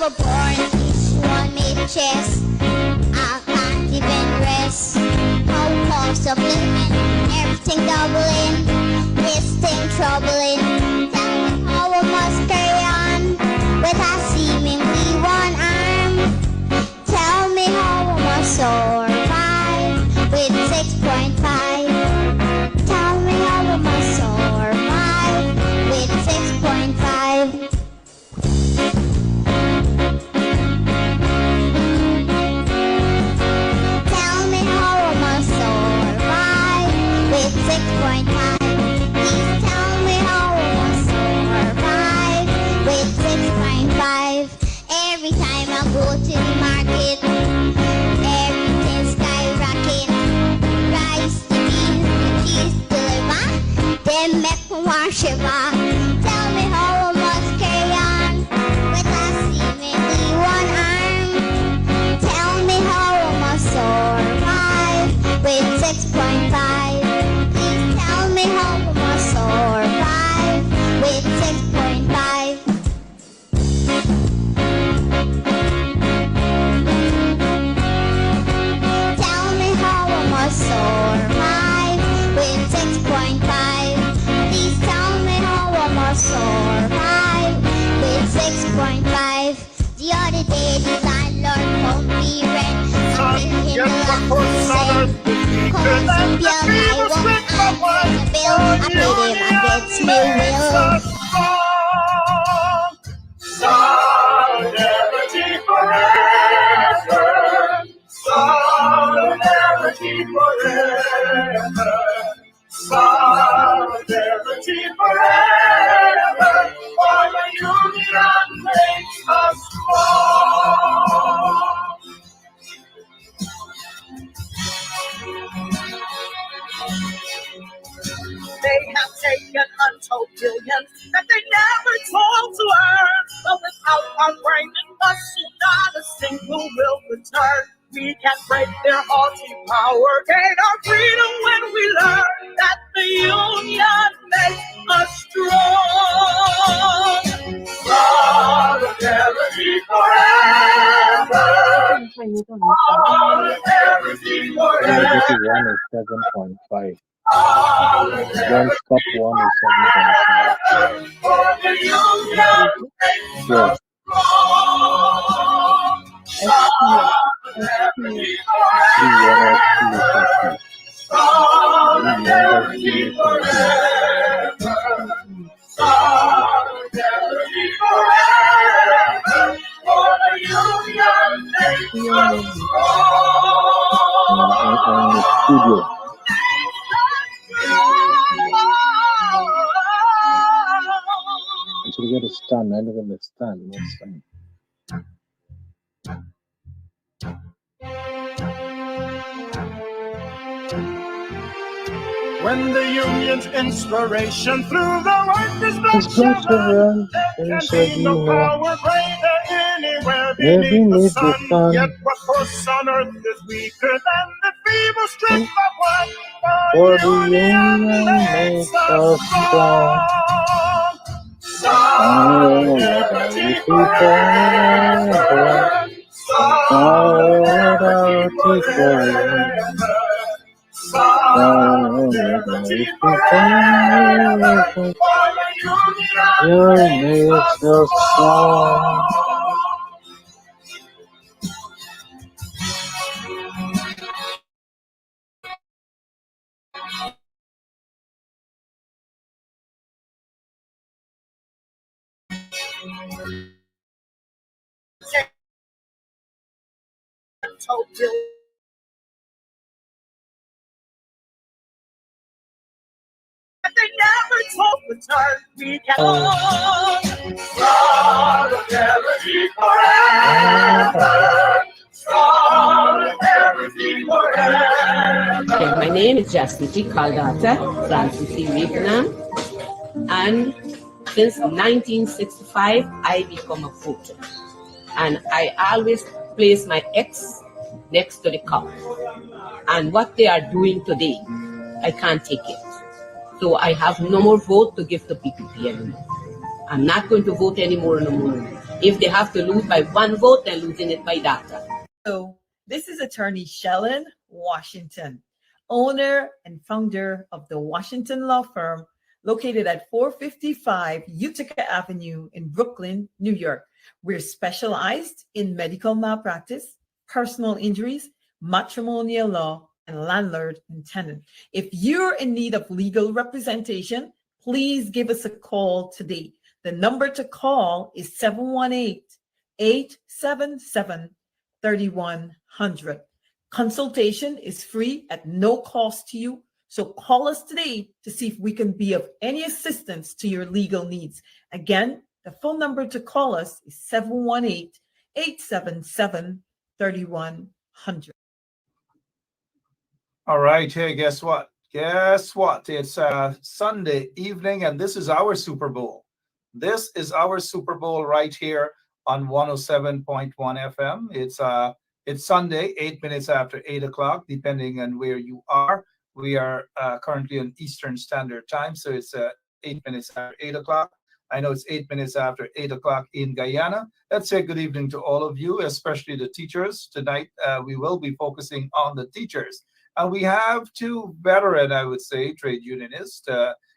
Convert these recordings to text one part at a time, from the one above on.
were born, each one made a chest. I can't even rest. How cost of living, everything doubling, this thing troubling. Tell me how I must carry on with a seemingly one arm. Tell me how I must survive with 6.5. Tell me how I must survive with 6.5. Tell me how I must survive with 6.5. Please tell me how I must survive with 6.5. Every time I go to the market, everything skyrocket. Rice to beans to cheese to liver, then make me want shiver. Tell me how I must carry on with a seemingly one arm. Tell me how I must survive with 6.5. Please tell me how I must survive with 6.5. Tell me how I must survive with 6.5. Please tell me how I must survive with 6.5. The other day the landlord called me rent. I paid him the last percent. Cause some bill I won't answer the bill. I paid him against my will. Solidarity forever. Solidarity forever. Solidarity forever. For the union makes us strong. They have taken untold billions that they never told to earn. But without our brain and muscle, not a single will return. We can break their haughty power, gain our freedom when we learn that the union makes us strong. Solidarity forever. Solidarity This is forever. 1 is 7.5. Don't stop 1 is 7.5. For the union makes Sure. us strong. Solidarity forever. Solidarity forever. Solidarity forever. For the union makes us In the studio. You should get a stand. I live in the stand. No stand. When the union's inspiration through the workers' blood It's blood sugar, sugar. there can be no power greater anywhere There beneath the beneath the sun. sun. Yet what force on earth is weaker than the feeble strength of one? For The the union union makes makes us us strong. Solidarity forever. Solidarity forever. Solidarity forever. For the union makes us strong. They never told the turn. We can solidarity forever. Solidarity forever. Okay, my name is Justity Caldata Francis C. Vietnam, and since 1965 I become a voter, and I always place my X next to the cup. And what they are doing today, I can't take it. So I have no more vote to give to PPP anymore. I'm not going to vote anymore no more. If they have to lose by 1 vote, they're losing it by that. So this is attorney Shellen Washington, owner and founder of the Washington Law Firm, located at 455 Utica Avenue in Brooklyn, New York. We're specialized in medical malpractice, personal injuries, matrimonial law, and landlord and tenant. If you're in need of legal representation, please give us a call today. The number to call is 718-877-3100. Consultation is free at no cost to you. So call us today to see if we can be of any assistance to your legal needs. Again, the phone number to call us is 718-877-3100. All right. Hey, guess what? Guess what? It's Sunday evening, and this is our Super Bowl. This is our Super Bowl right here on 107.1 FM. It's Sunday, 8 minutes after 8 o'clock, depending on where you are. We are currently on Eastern Standard Time, so it's 8 minutes after 8 o'clock. I know it's 8 minutes after 8 o'clock in Guyana. Let's say good evening to all of you, especially the teachers. Tonight, we will be focusing on the teachers. And we have two veteran, I would say, trade unionists.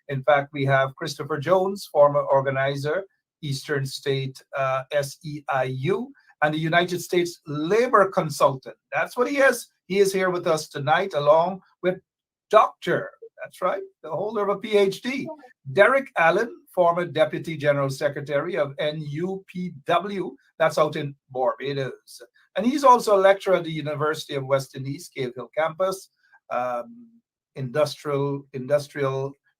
In fact, we have Christopher Jones, former organizer, Eastern State SEIU, and the United States labor consultant. That's what he is. He is here with us tonight, along with Dr. That's right, the holder of a PhD, Derek Allen, former Deputy General Secretary of NUPW. That's out in Barbados. And he's also a lecturer at the University of West Indies, Cave Hill campus, industrial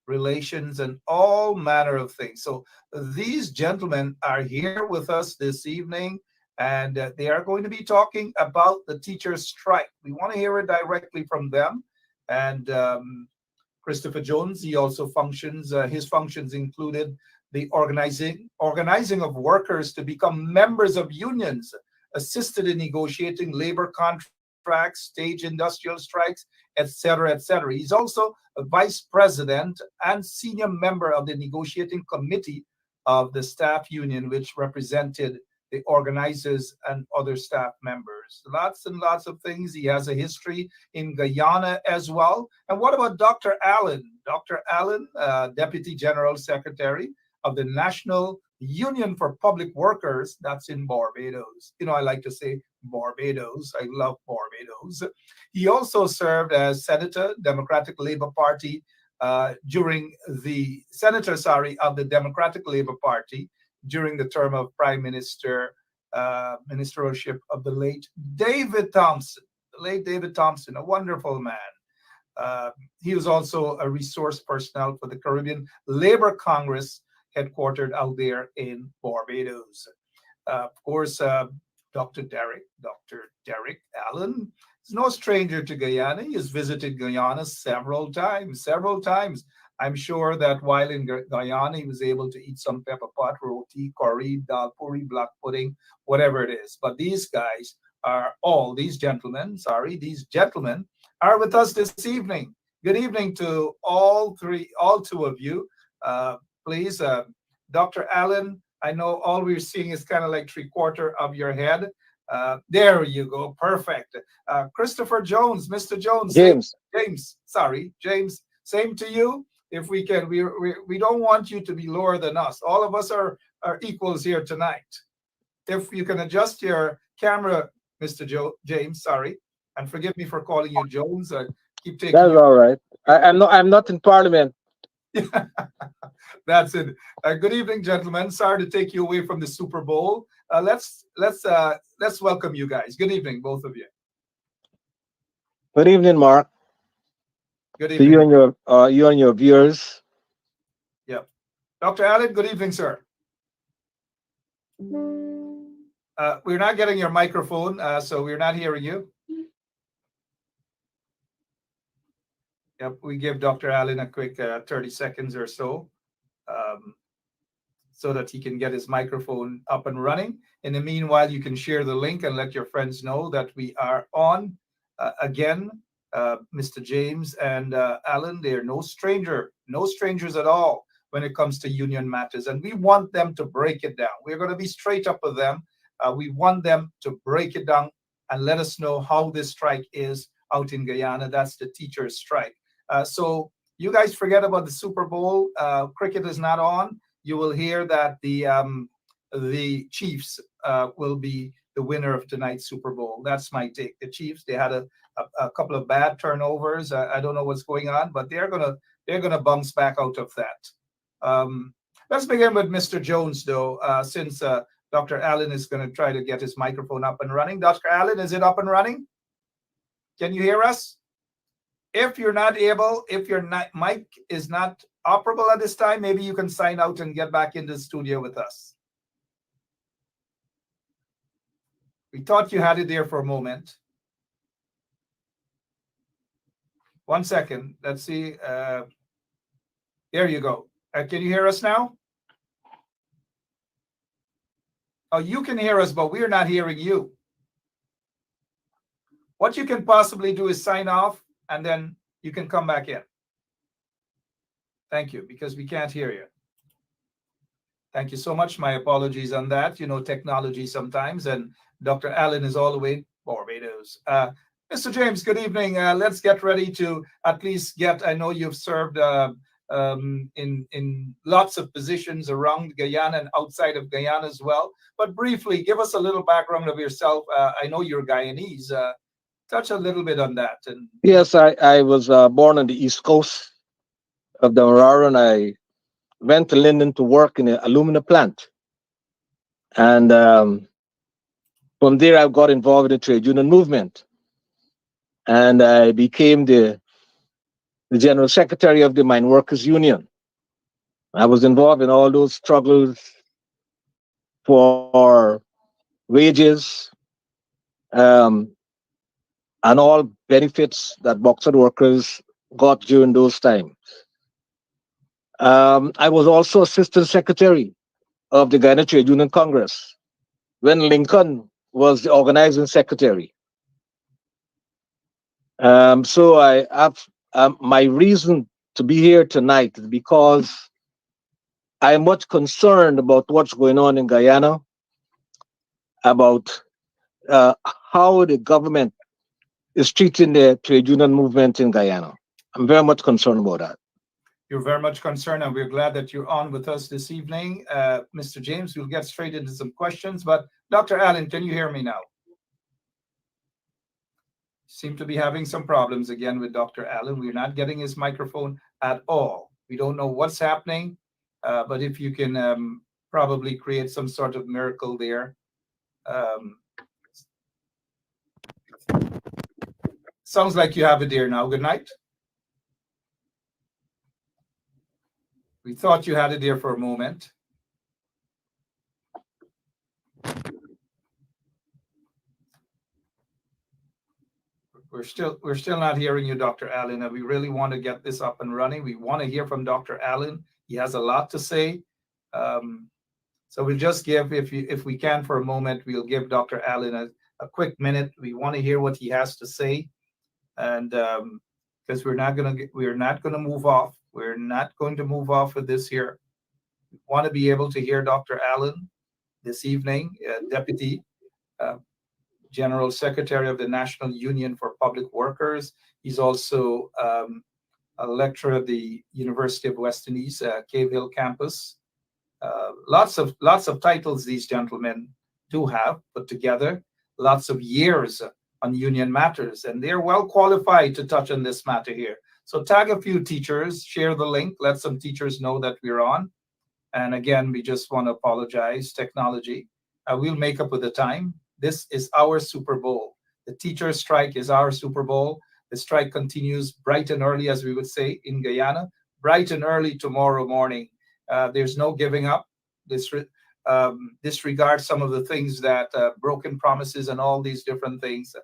relations, and all manner of things. So these gentlemen are here with us this evening, and they are going to be talking about the teachers' strike. We want to hear it directly from them. And Christopher Jones, he also functions, his functions included the organizing of workers to become members of unions, assisted in negotiating labor contracts, stage industrial strikes, etc., etc. He's also a vice president and senior member of the negotiating committee of the staff union, which represented the organizers and other staff members. Lots and lots of things. He has a history in Guyana as well. And what about Dr. Allen? Dr. Allen, Deputy General Secretary of the National Union for Public Workers, that's in Barbados. You know, I like to say Barbados. I love Barbados. He also served as Senator, Democratic Labor Party, of the Democratic Labor Party during the term of Prime Minister, ministership of the late David Thompson. The late David Thompson, a wonderful man. He was also a resource personnel for the Caribbean Labor Congress, headquartered out there in Barbados. Of course, Dr. Derek Allen is no stranger to Guyana. He has visited Guyana several times. I'm sure that while in Guyana, he was able to eat some pepper pot, roti, curry, dal puri, black pudding, whatever it is. But these gentlemen are with us this evening. Good evening to all two of you. Please, Dr. Allen, I know all we're seeing is kind of like 3/4 of your head. There you go, perfect. Christopher Jones, Mr. Jones. James, same to you. If we can, we don't want you to be lower than us. All of us are equals here tonight. If you can adjust your camera, Mr. James, sorry, and forgive me for calling you Jones. I keep taking. that's all right. I'm not in Parliament. That's it. Good evening, gentlemen. Sorry to take you away from the Super Bowl. Let's welcome you guys. Good evening, both of you. Good evening, Mark. Good To evening. you and your viewers. Yep. Dr. Allen, good evening, sir. We're not getting your microphone, so we're not hearing you. Yep, we give Dr. Allen a quick 30 seconds or so that he can get his microphone up and running. In the meanwhile, you can share the link and let your friends know that we are on. Again, Mr. James and Allen, they are no strangers at all when it comes to union matters. And we want them to break it down. We're going to be straight up with them. We want them to break it down and let us know how this strike is out in Guyana. That's the teachers' strike. So you guys forget about the Super Bowl. Cricket is not on. You will hear that the Chiefs will be the winner of tonight's Super Bowl. That's my take. The Chiefs, they had a couple of bad turnovers. I don't know what's going on, but they're gonna bounce back out of that. Let's begin with Mr. Jones, though, since Dr. Allen is going to try to get his microphone up and running. Dr. Allen, is it up and running? Can you hear us? If you're not able, if your mic is not operable at this time, maybe you can sign out and get back into the studio with us. We thought you had it there for a moment. 1 second. Let's see. There you go. Can you hear us now? Oh, you can hear us, but we're not hearing you. What you can possibly do is sign off, and then you can come back in. Thank you, because we can't hear you. Thank you so much. My apologies on that. You know, technology sometimes, and Dr. Allen is all the way in Barbados. Mr. James, good evening. Let's get ready to at least get, I know you've served in lots of positions around Guyana and outside of Guyana as well. But briefly, give us a little background of yourself. I know you're Guyanese. Touch a little bit on that. And yes, I was born on the East Coast of the Aurora, and I went to Linden to work in an aluminum plant. And from there, I got involved in the trade union movement. And I became the general secretary of the Mine Workers Union. I was involved in all those struggles for wages and all benefits that bauxite workers got during those times. I was also assistant secretary of the Guyana Trade Union Congress when Lincoln was the organizing secretary. So I have my reason to be here tonight is because I'm much concerned about what's going on in Guyana, about how the government is treating the trade union movement in Guyana. I'm very much concerned about that. You're very much concerned, and we're glad that you're on with us this evening. Mr. James, we'll get straight into some questions, but Dr. Allen, can you hear me now? Seem to be having some problems again with Dr. Allen. We're not getting his microphone at all. We don't know what's happening, but if you can probably create some sort of miracle there. Sounds like you have it there now. Good night. We thought you had it there for a moment. We're still not hearing you, Dr. Allen, and we really want to get this up and running. We want to hear from Dr. Allen. He has a lot to say. So we'll just give, if we can for a moment, we'll give Dr. Allen a quick minute. We want to hear what he has to say, and because we're not gonna move off. We're not going to move off with this here. We want to be able to hear Dr. Allen this evening, Deputy General Secretary of the National Union for Public Workers. He's also a lecturer at the University of West Indies, Cave Hill campus. Lots of titles these gentlemen do have put together. Lots of years on union matters, and they're well qualified to touch on this matter here. So tag a few teachers, share the link, let some teachers know that we're on. And again, we just want to apologize, technology. We'll make up with the time. This is our Super Bowl. The teacher strike is our Super Bowl. The strike continues bright and early, as we would say in Guyana, bright and early tomorrow morning. There's no giving up. Disregard some of the things that broken promises and all these different things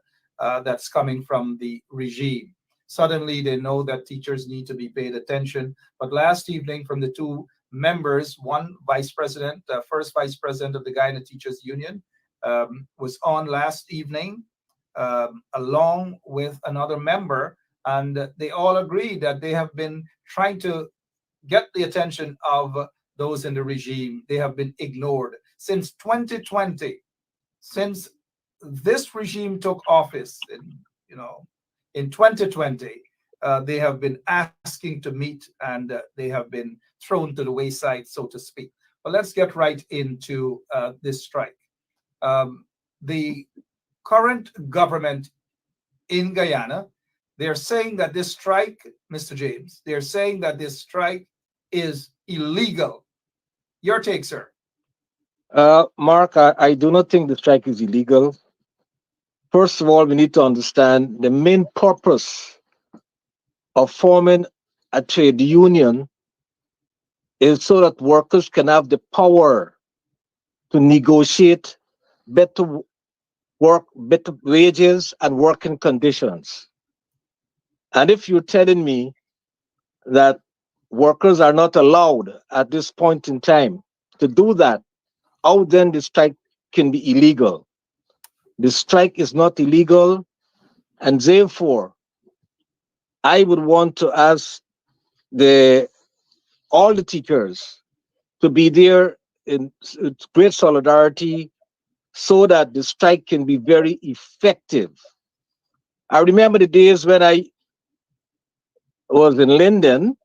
that's coming from the regime. Suddenly, they know that teachers need to be paid attention. But last evening, from the two members, one vice president, first vice president of the Guyana Teachers Union, was on last evening, along with another member, and they all agreed that they have been trying to get the attention of those in the regime. They have been ignored since 2020, since this regime took office in 2020. They have been asking to meet, and they have been thrown to the wayside, so to speak. But let's get right into this strike. The current government in Guyana, they're saying that this strike, Mr. James, they're saying that this strike is illegal. Your take, sir. Mark, I do not think the strike is illegal. First of all, we need to understand the main purpose of forming a trade union is so that workers can have the power to negotiate better work, better wages, and working conditions. And if you're telling me that workers are not allowed at this point in time to do that, how then the strike can be illegal? The strike is not illegal, and therefore, I would want to ask all the teachers to be there in great solidarity so that the strike can be very effective. I remember the days when I was in Linden.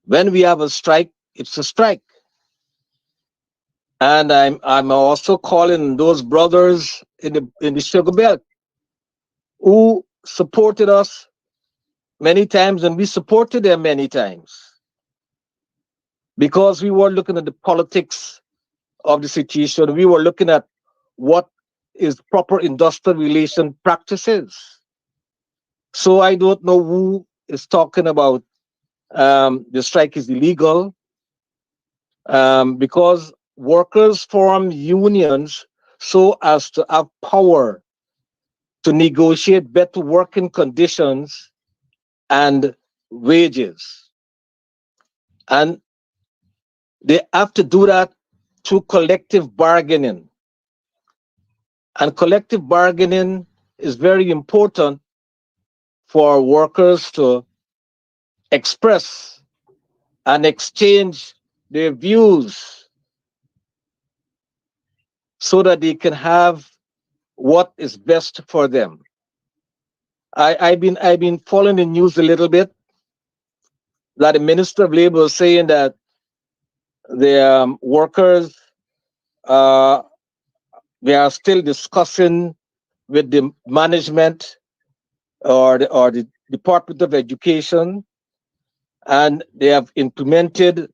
When we have a strike, it's a strike. And I'm also calling those brothers in the Sugar Belt who supported us many times, and we supported them many times because we were looking at the politics of the situation. We were looking at what is proper industrial relation practices. So I don't know who is talking about the strike is illegal, because workers form unions so as to have power to negotiate better working conditions and wages. And they have to do that through collective bargaining. And collective bargaining is very important for workers to express and exchange their views so that they can have what is best for them. I've been following the news a little bit that the Minister of Labor is saying that the workers we are still discussing with the management or the Department of Education, and they have implemented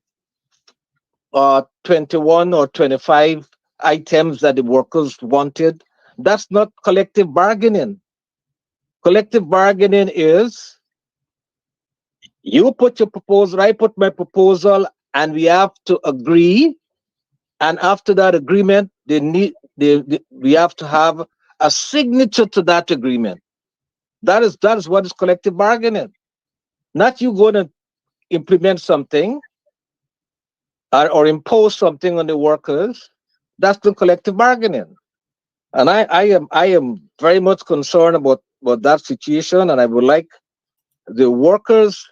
21 or 25 items that the workers wanted. That's not collective bargaining. Collective bargaining is you put your proposal, I put my proposal, and we have to agree. And after that agreement, we have to have a signature to that agreement. That is what is collective bargaining. Not you going to implement something or impose something on the workers. That's the collective bargaining. And I am very much concerned about that situation, and I would like the workers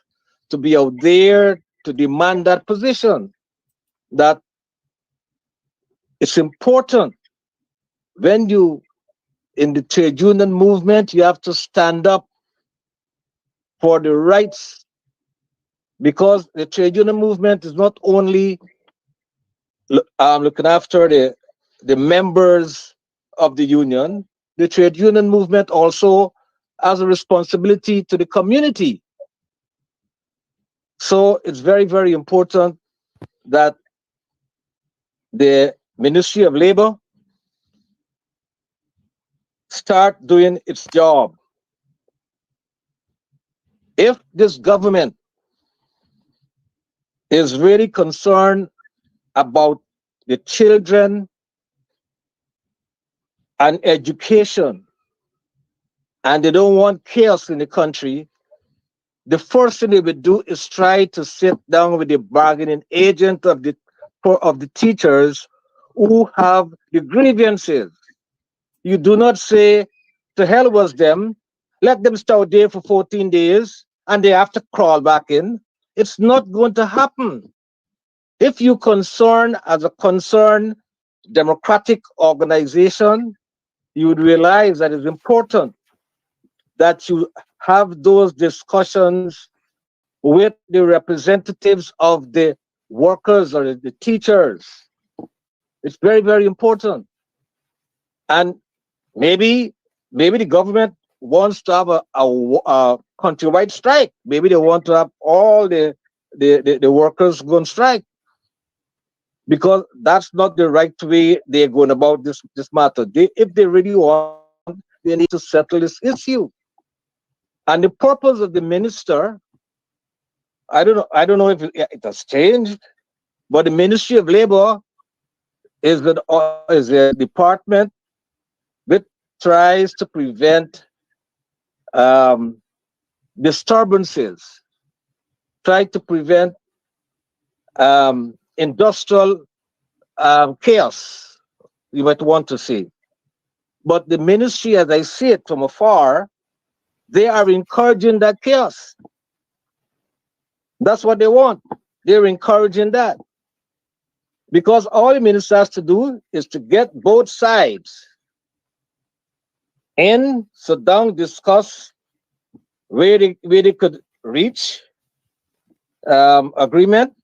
to be out there to demand that position. That it's important when you in the trade union movement, you have to stand up for the rights, because the trade union movement is not only looking after the members of the union. The trade union movement also has a responsibility to the community. So it's very, very important that the Ministry of Labor start doing its job. If this government is really concerned about the children and education, and they don't want chaos in the country, the first thing they would do is try to sit down with the bargaining agent of the teachers who have the grievances. You do not say, to hell was them, let them stay out there for 14 days, and they have to crawl back in. It's not going to happen. If you concern as a concerned democratic organization, you would realize that it's important that you have those discussions with the representatives of the workers or the teachers. It's very, very important. And maybe the government wants to have a countrywide strike. Maybe they want to have all the workers go on strike, because that's not the right way they're going about this matter. If they really want, they need to settle this issue. And the purpose of the minister, I don't know if it has changed, but the Ministry of Labor is a department which tries to prevent disturbances, try to prevent industrial chaos, you might want to say. But the ministry, as I see it from afar, they are encouraging that chaos. That's what they want. They're encouraging that. Because all the minister has to do is to get both sides in, sit down, discuss where they could reach agreement.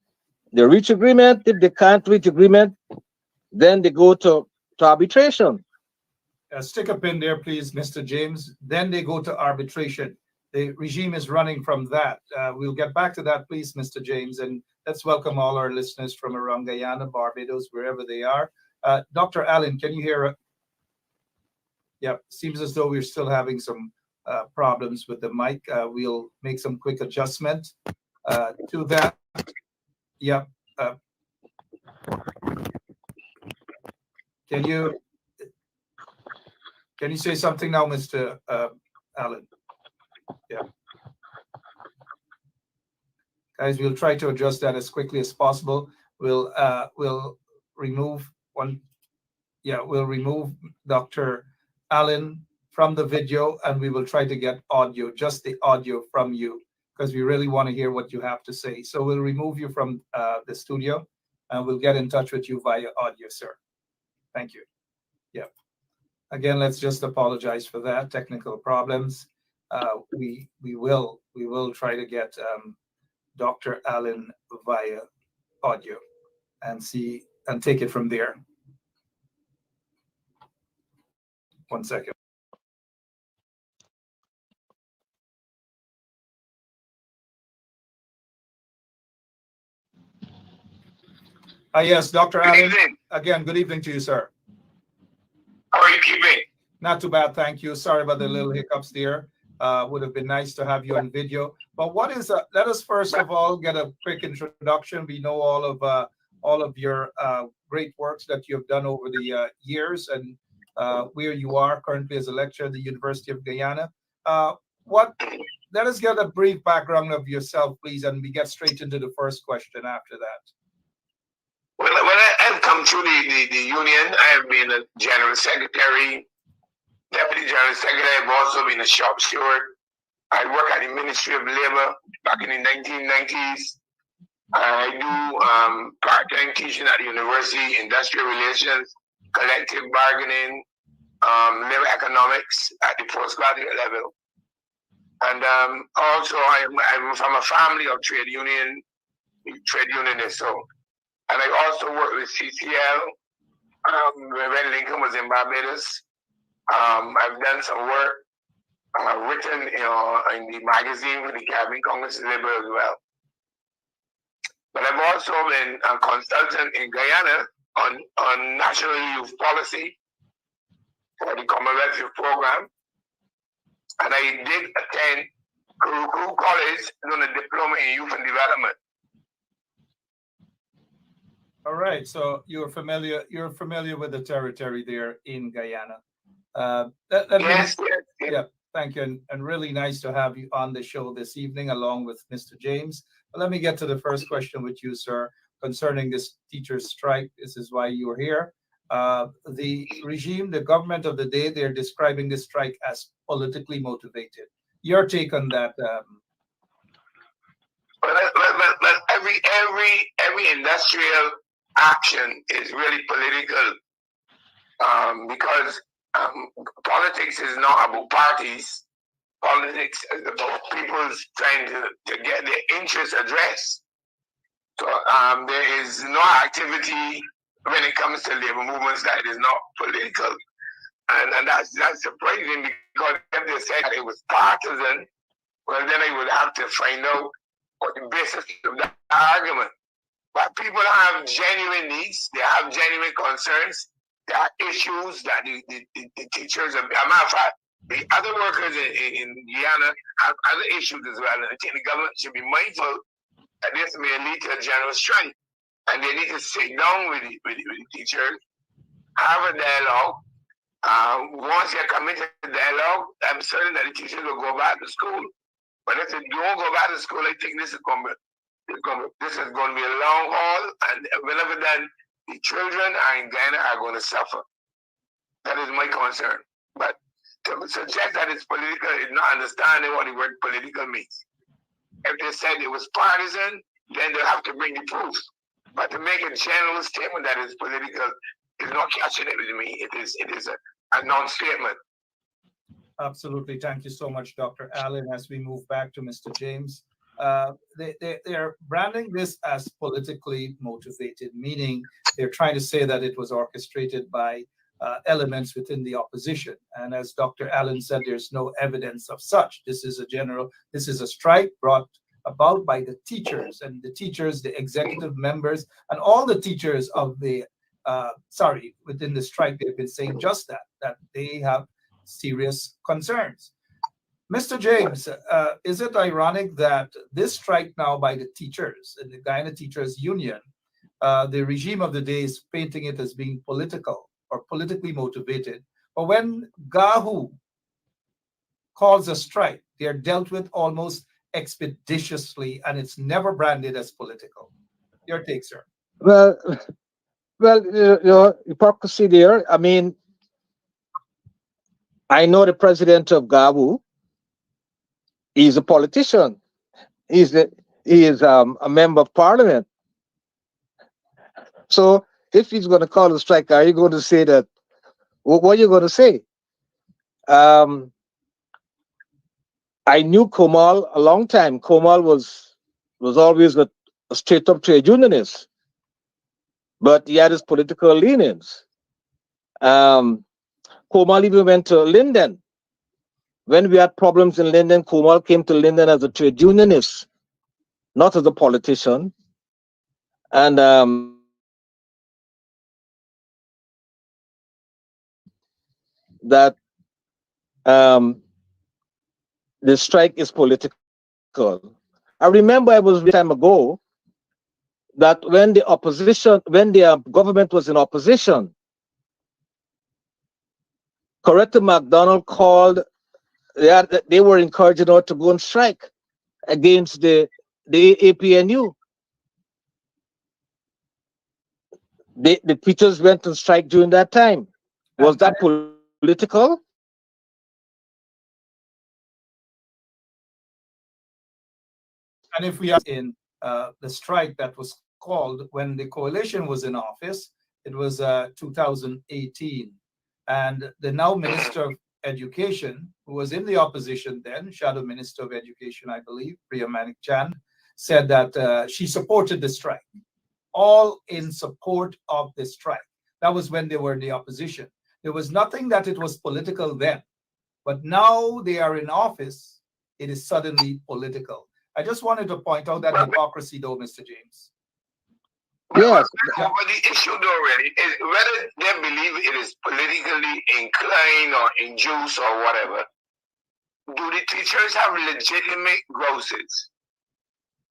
They reach agreement. If they can't reach agreement, then they go to arbitration. Stick a pin there, please, Mr. James. Then they go to arbitration. The regime is running from that. We'll get back to that, please, Mr. James. And let's welcome all our listeners from around Guyana, Barbados, wherever they are. Dr. Allen, can you hear? Yeah, seems as though we're still having some problems with the mic. We'll make some quick adjustment to that. Yeah. Can you say something now, Mr. Allen? Yeah. Guys, we'll try to adjust that as quickly as possible. We'll remove one. Yeah, we'll remove Dr. Allen from the video, and we will try to get audio, just the audio from you, because we really want to hear what you have to say. So we'll remove you from the studio, and we'll get in touch with you via audio, sir. Thank you. Yeah. Again, let's just apologize for that, technical problems. We will try to get Dr. Allen via audio and take it from there. 1 second. Yes, Dr. Allen. Again, good evening to you, sir. How are you keeping? Not too bad, thank you. Sorry about the little hiccups there. Would have been nice to have you on video. But what is? Let us first of all get a quick introduction. We know all of your great works that you have done over the years, and where you are currently as a lecturer at the University of Guyana. Let us get a brief background of yourself, please, and we get straight into the first question after that. When I've come through the union, I have been a general secretary, deputy general secretary. I've also been a shop steward. I work at the Ministry of Labor back in the 1990s. I do part-time teaching at the university, industrial relations, collective bargaining, labor economics at the postgraduate level. And also I'm from a family of trade unionists. So. And I also worked with CCL when Lincoln was in Barbados. I've done some work. I've written in the magazine for the Caribbean Congress of Labor as well. But I've also been a consultant in Guyana on national youth policy for the Commonwealth Youth Program. And I did attend Kuru College doing a diploma in youth and development. All right, so you're familiar with the territory there in Guyana. Yes. Yeah, thank you, and really nice to have you on the show this evening along with Mr. James. But let me get to the first question with you, sir, concerning this teachers' strike. This is why you're here. The regime, the government of the day, they're describing this strike as politically motivated. Your take on that? But every industrial action is really political, because politics is not about parties. Politics is about people's trying to get their interests addressed. So there is no activity when it comes to labor movements that is not political. And that's surprising, because if they said that it was partisan, well, then I would have to find out what the basis of that argument. But people have genuine needs, they have genuine concerns, there are issues that the teachers, as a matter of fact, the other workers in Guyana have other issues as well. And I think the government should be mindful that this may lead to a general strike. And they need to sit down with the teachers, have a dialogue. Once they're committed to dialogue, I'm certain that the teachers will go back to school. But if they don't go back to school, I think this is going to be a long haul. And whenever then, the children in Guyana are going to suffer. That is my concern. But to suggest that it's political is not understanding what the word political means. If they said it was partisan, then they'll have to bring the proof. But to make a general statement that is political is not catching it with me. It is a non-statement. Absolutely. Thank you so much, Dr. Allen. As we move back to Mr. James, they're branding this as politically motivated, meaning they're trying to say that it was orchestrated by elements within the opposition. And as Dr. Allen said, there's no evidence of such. This is a strike brought about by the teachers, and the teachers, the executive members, and all the teachers of the within the strike. They've been saying just that they have serious concerns. Mr. James, is it ironic that this strike now by the teachers and the Guyana Teachers Union, the regime of the day is painting it as being political or politically motivated, but when GAHU calls a strike, they are dealt with almost expeditiously, and it's never branded as political. Your take, sir. Well, hypocrisy there. I mean, I know the president of GAHU. He's a politician. He is a member of parliament. So if he's going to call a strike, are you going to say that? What are you going to say? I knew Komal a long time. Komal was always a straight-up trade unionist, but he had his political leanings. Komal even went to Linden. When we had problems in Linden, Komal came to Linden as a trade unionist, not as a politician. And that the strike is political. I remember it was a time ago that when the government was in opposition, Coretta MacDonald called. They were encouraging her to go on strike against the APNU. The teachers went on strike during that time. Was that political? And if we are in the strike that was called when the coalition was in office, it was 2018. And the now Minister of Education, who was in the opposition then, Shadow Minister of Education, I believe, Priya Manik Chand, said that she supported the strike, all in support of the strike. That was when they were in the opposition. There was nothing that it was political then, but now they are in office, it is suddenly political. I just wanted to point out that hypocrisy, though, Mr. James. Yes. But the issue, though, really, is whether they believe it is politically inclined or induced or whatever. Do the teachers have legitimate grievances?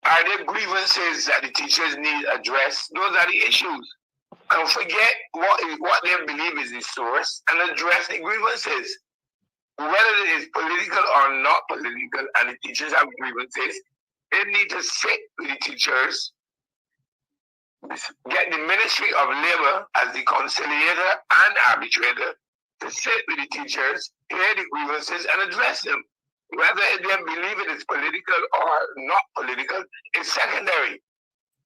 Are there grievances that the teachers need addressed? Those are the issues. And forget what they believe is the source and address the grievances. Whether it is political or not political, and the teachers have grievances, they need to sit with the teachers, get the Ministry of Labor as the conciliator and arbitrator to sit with the teachers, hear the grievances, and address them. Whether they believe it is political or not political is secondary.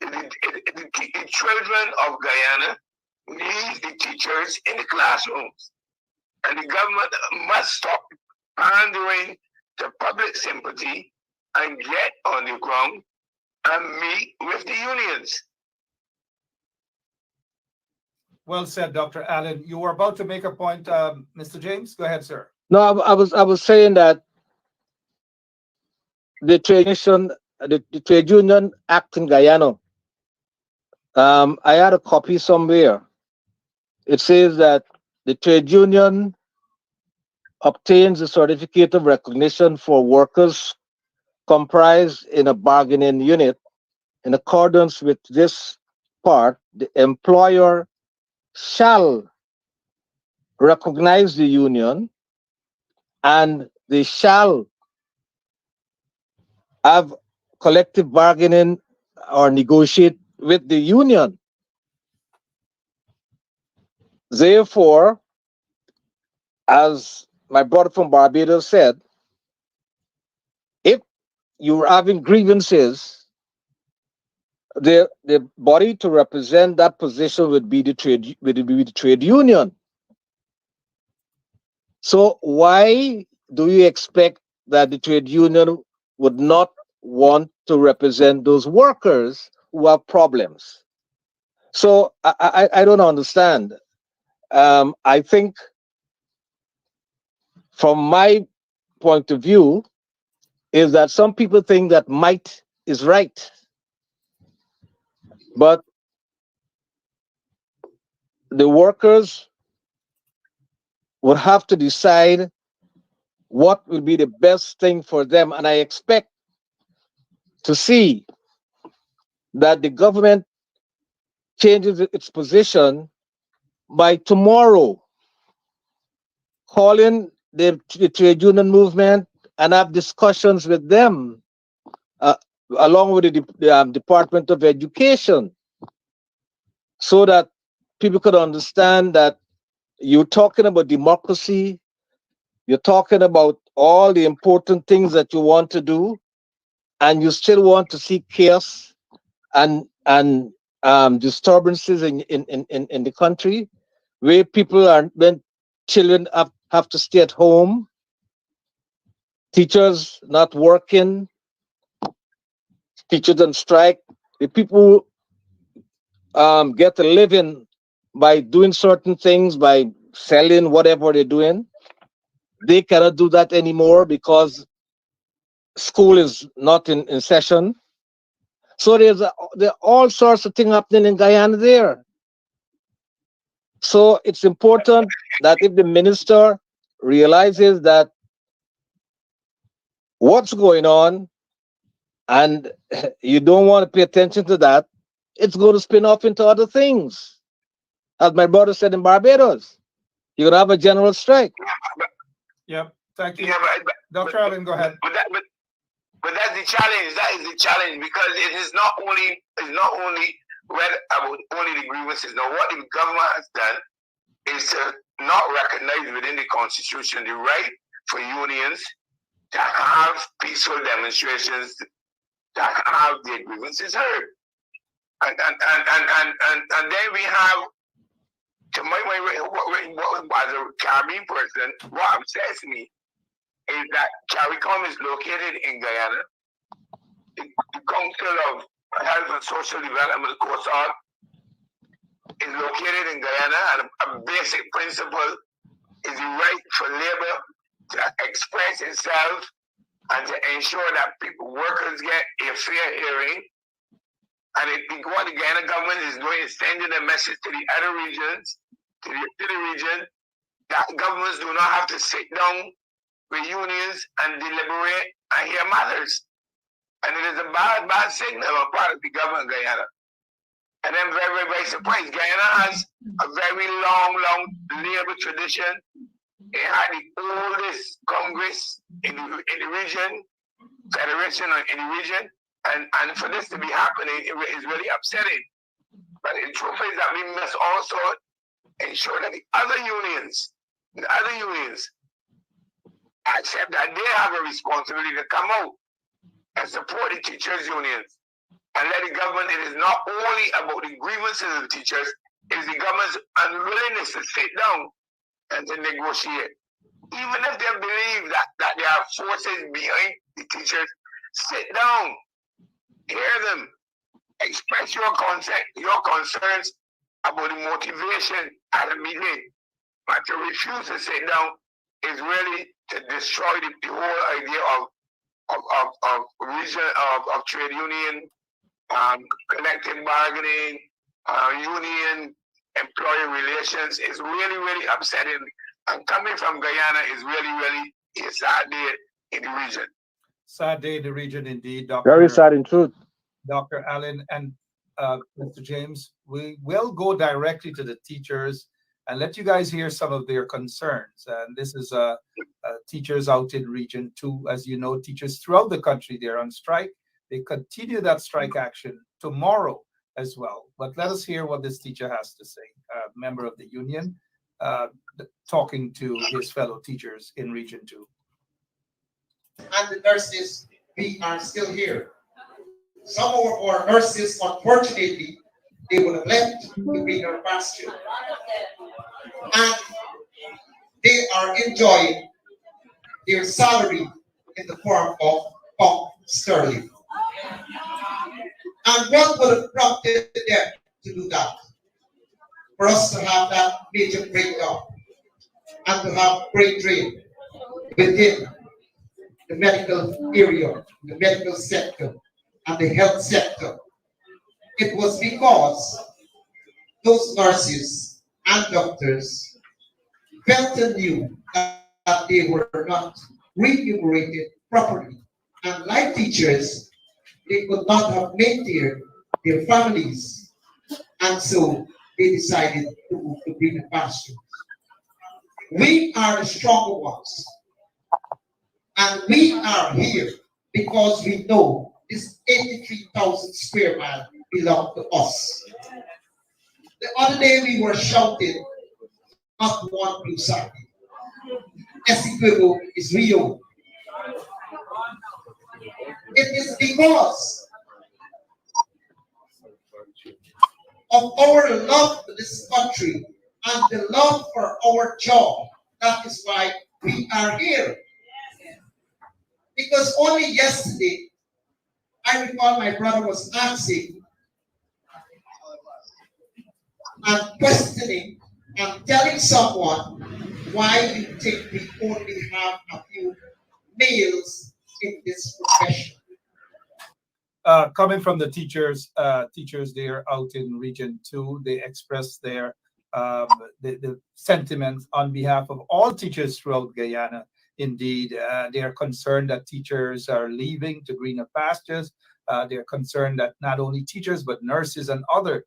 The children of Guyana need the teachers in the classrooms. And the government must stop pandering to public sympathy and get on the ground and meet with the unions. Well said, Dr. Allen. You were about to make a point, Mr. James. Go ahead, sir. No, I was saying that the trade union act in Guyana. I had a copy somewhere. It says that the trade union obtains a certificate of recognition for workers comprised in a bargaining unit. In accordance with this part, the employer shall recognize the union and they shall have collective bargaining or negotiate with the union. Therefore, as my brother from Barbados said, if you're having grievances, the body to represent that position would be the trade union. So why do you expect that the trade union would not want to represent those workers who have problems? So I don't understand. I think from my point of view is that some people think that might is right. But the workers would have to decide what will be the best thing for them. And I expect to see that the government changes its position by tomorrow, calling the trade union movement and have discussions with them, along with the Department of Education, so that people could understand that you're talking about democracy, you're talking about all the important things that you want to do, and you still want to see chaos and disturbances in the country, where people are, when children have to stay at home, teachers not working, teachers on strike, the people get a living by doing certain things, by selling whatever they're doing. They cannot do that anymore because school is not in session. So there are all sorts of things happening in Guyana there. So it's important that if the minister realizes that what's going on and you don't want to pay attention to that, it's going to spin off into other things. As my brother said in Barbados, you're going to have a general strike. Yep. Thank you. Yeah, Dr. Allen, go ahead. But that's the challenge. That is the challenge because it is not only read about only the grievances. Now, what the government has done is to not recognize within the Constitution the right for unions to have peaceful demonstrations, to have their grievances heard. And then we have, to my as a Caribbean person, what upsets me is that CARICOM is located in Guyana. The Council of Health and Social Development, COSOD, is located in Guyana, and a basic principle is the right for labor to express itself and to ensure that workers get a fair hearing. And what the Guyana government is doing is sending a message to the other regions, to the region, that governments do not have to sit down with unions and deliberate and hear matters. And it is a bad signal on part of the government of Guyana. And I'm very, very surprised. Guyana has a very long labor tradition. It had the oldest Congress in the region, federation in the region. And for this to be happening, it is really upsetting. But the truth is that we must also ensure that the other unions accept that they have a responsibility to come out and support the teachers' unions and let the government, it is not only about the grievances of the teachers, it is the government's unwillingness to sit down and to negotiate. Even if they believe that there are forces behind the teachers, sit down, hear them, express your concerns about the motivation at a meeting. But to refuse to sit down is really to destroy the whole idea of trade union, collective bargaining, union employee relations. Is really, really upsetting. And coming from Guyana is really, really a sad day in the region. Sad day in the region, indeed, Dr. Very sad in truth. Dr. Allen and Mr. James. We will go directly to the teachers and let you guys hear some of their concerns. And this is teachers out in Region 2. As you know, teachers throughout the country, they're on strike. They continue that strike action tomorrow as well. But let us hear what this teacher has to say, a member of the union, talking to his fellow teachers in Region 2. And the nurses, we are still here. Some of our nurses, unfortunately, they would have left the greener pasture. And they are enjoying their salary in the form of pound sterling. And what would have prompted them to do that? For us to have that major breakdown and to have brain drain within the medical area, the medical sector, and the health sector. It was because those nurses and doctors felt and knew that they were not remunerated properly. And like teachers, they could not have maintained their families. And so they decided to move to greener pastures. We are the stronger ones. And we are here because we know this 83,000 square mile belong to us. The other day we were shouting, not one blue side. Essequibo is Rio. It is because of our love for this country and the love for our job. That is why we are here. Because only yesterday, I recall my brother was asking and questioning and telling someone why you think we only have a few males in this profession. Coming from the teachers there out in Region 2, they expressed their the sentiments on behalf of all teachers throughout Guyana. Indeed, they are concerned that teachers are leaving to greener pastures. They are concerned that not only teachers, but nurses and other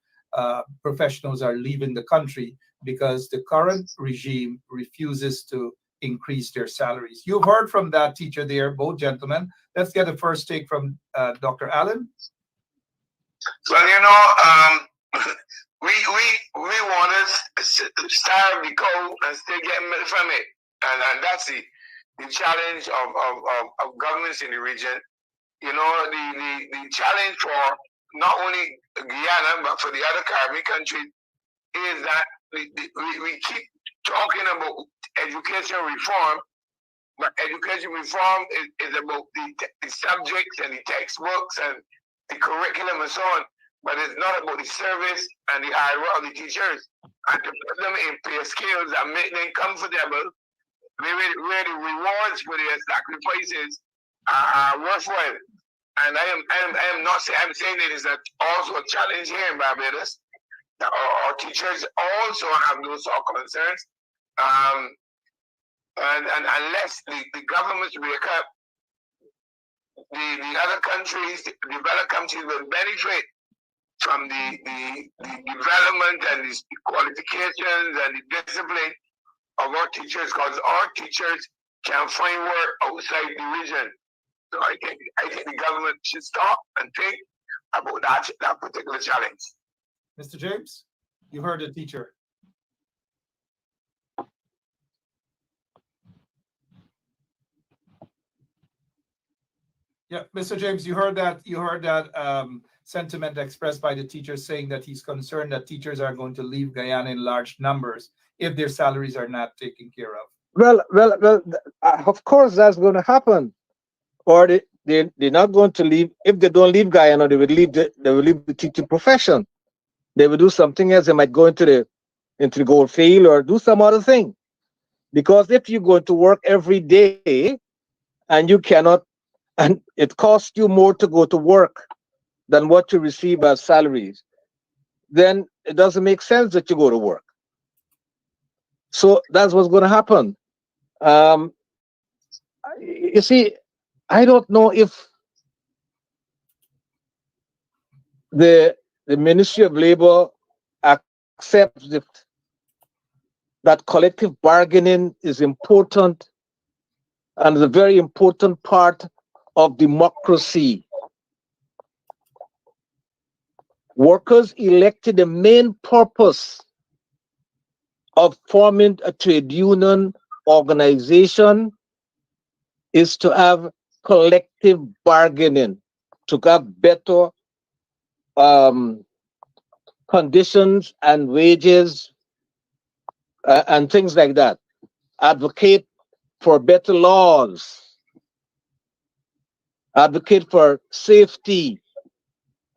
professionals are leaving the country because the current regime refuses to increase their salaries. You've heard from that teacher there, both gentlemen. Let's get a first take from Dr. Allen. Well, you know, we want to starve the cow and still get milk from it. And that's the challenge of governments in the region. You know, the challenge for not only Guyana, but for the other Caribbean countries is that we keep talking about education reform, but education reform is about the subjects and the textbooks and the curriculum and so on, but it's not about the service and the hard work of the teachers. And to put them in pay scales that make them comfortable, where the rewards for their sacrifices are worthwhile. And I am not saying, I'm saying it is also a challenge here in Barbados. That our teachers also have those sort of concerns. And unless the governments wake up, the other countries, the developed countries will benefit from the development and the qualifications and the discipline of our teachers, because our teachers can find work outside the region. So I think the government should stop and think about that particular challenge. Mr. James, you heard the teacher. Yeah, Mr. James, you heard that. You heard that sentiment expressed by the teachers, saying that he's concerned that teachers are going to leave Guyana in large numbers if their salaries are not taken care of. Of course that's going to happen. Or they're not going to leave. If they don't leave Guyana, they will leave the teaching profession. They will do something else. They might go into the gold field or do some other thing. Because if you go to work every day and you cannot, and it costs you more to go to work than what you receive as salaries, then it doesn't make sense that you go to work. So that's what's going to happen. Um, you see, I don't know if the Ministry of Labor accepts that collective bargaining is important and is a very important part of democracy. Workers elected, the main purpose of forming a trade union organization is to have collective bargaining, to have better conditions and wages and things like that. Advocate for better laws, advocate for safety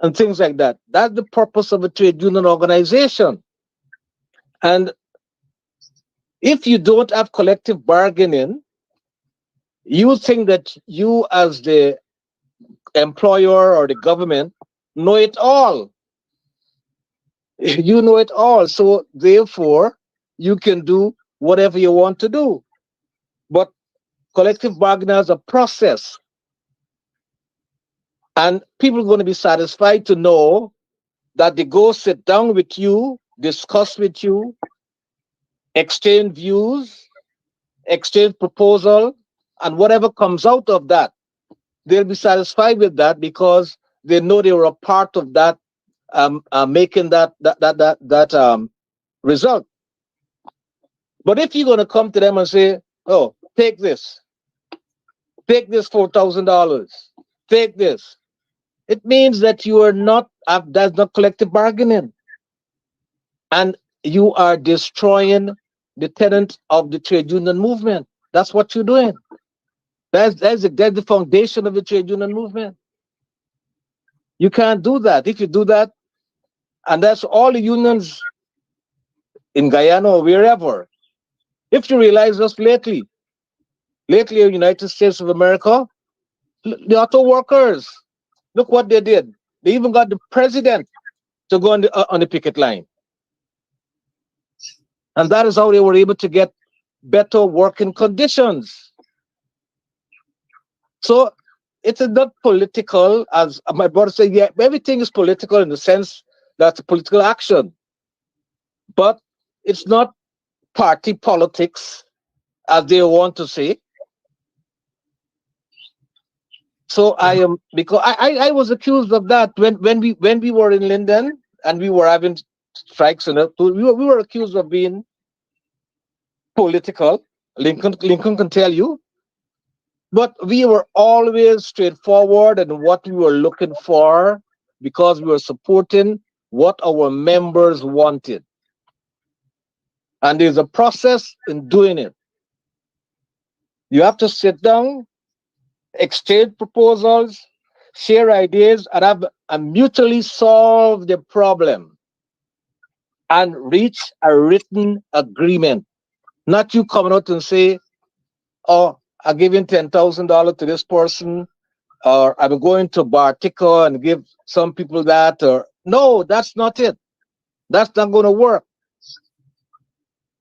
and things like that. That's the purpose of a trade union organization. And if you don't have collective bargaining, you think that you as the employer or the government know it all. You know it all. So therefore, you can do whatever you want to do. But collective bargaining is a process. And people are going to be satisfied to know that they go sit down with you, discuss with you, exchange views, exchange proposal, and whatever comes out of that, they'll be satisfied with that because they know they were a part of that, making that result. But if you're going to come to them and say, "Oh, take this $4,000, take this," it means that you are not, that's not collective bargaining, and you are destroying the tenets of the trade union movement. That's what you're doing. That's the foundation of the trade union movement. You can't do that. If you do that, and that's all the unions in Guyana or wherever. If you realize just lately in the United States of America, the auto workers, look what they did. They even got the president to go on the picket line. And that is how they were able to get better working conditions. So it's not political, as my brother said. Yeah, everything is political in the sense that's a political action. But it's not party politics, as they want to say. So I am, because I was accused of that when we were in Linden and we were having strikes, and we were accused of being political. Lincoln can tell you, but we were always straightforward in what we were looking for because we were supporting what our members wanted. And there's a process in doing it. You have to sit down, exchange proposals, share ideas, and mutually solve the problem and reach a written agreement. Not you coming out and say, "Oh, I'm giving $10,000 to this person," or "I'm going to Bartica and give some people that," or no, that's not it. That's not going to work.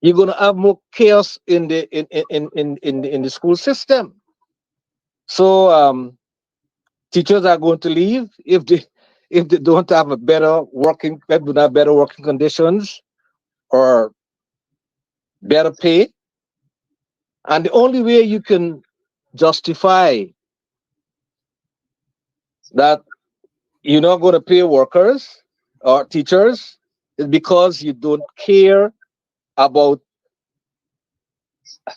You're going to have more chaos in the school system. So teachers are going to leave if they don't have better working conditions or better pay. And the only way you can justify that you're not going to pay workers or teachers is because you don't care about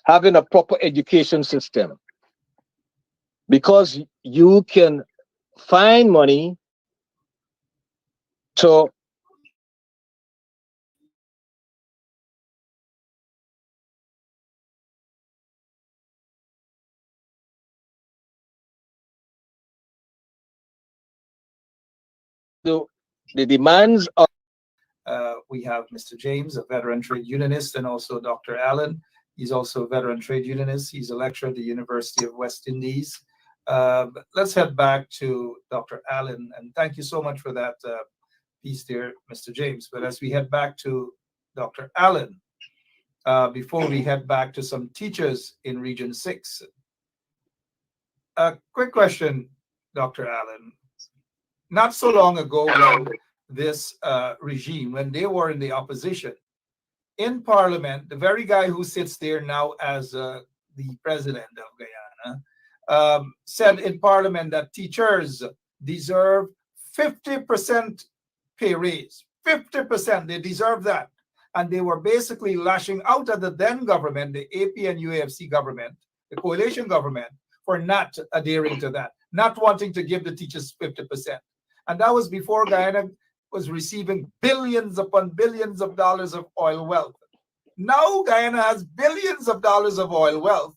having a proper education system. because you can find money to the demands of. We have Mr. James, a veteran trade unionist, and also Dr. Allen. He's also a veteran trade unionist. He's a lecturer at the University of West Indies. Let's head back to Dr. Allen, and thank you so much for that piece there, Mr. James. But as we head back to Dr. Allen, before we head back to some teachers in Region 6, a quick question, Dr. Allen. Not so long ago, when this regime, when they were in the opposition, in Parliament, the very guy who sits there now as the president of Guyana said in Parliament that teachers deserve 50% pay raise. 50%, they deserve that. And they were basically lashing out at the then government, the AP and UAFC government, the coalition government, for not adhering to that, not wanting to give the teachers 50%. And that was before Guyana was receiving billions upon billions of dollars of oil wealth. Now Guyana has billions of dollars of oil wealth.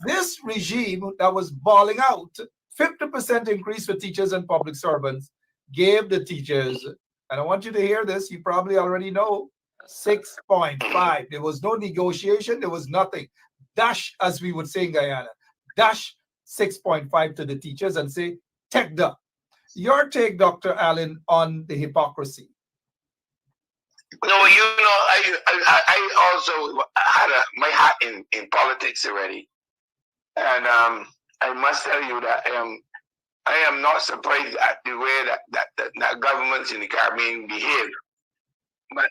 This regime that was balling out 50% increase for teachers and public servants gave the teachers, and I want you to hear this, you probably already know, 6.5. There was no negotiation, there was nothing. Dash, as we would say in Guyana, dash 6.5 to the teachers and say, take the. Your take, Dr. Allen, on the hypocrisy. No, I also had my hat in politics already. And I must tell you that I am not surprised at the way that governments in the Caribbean behave. But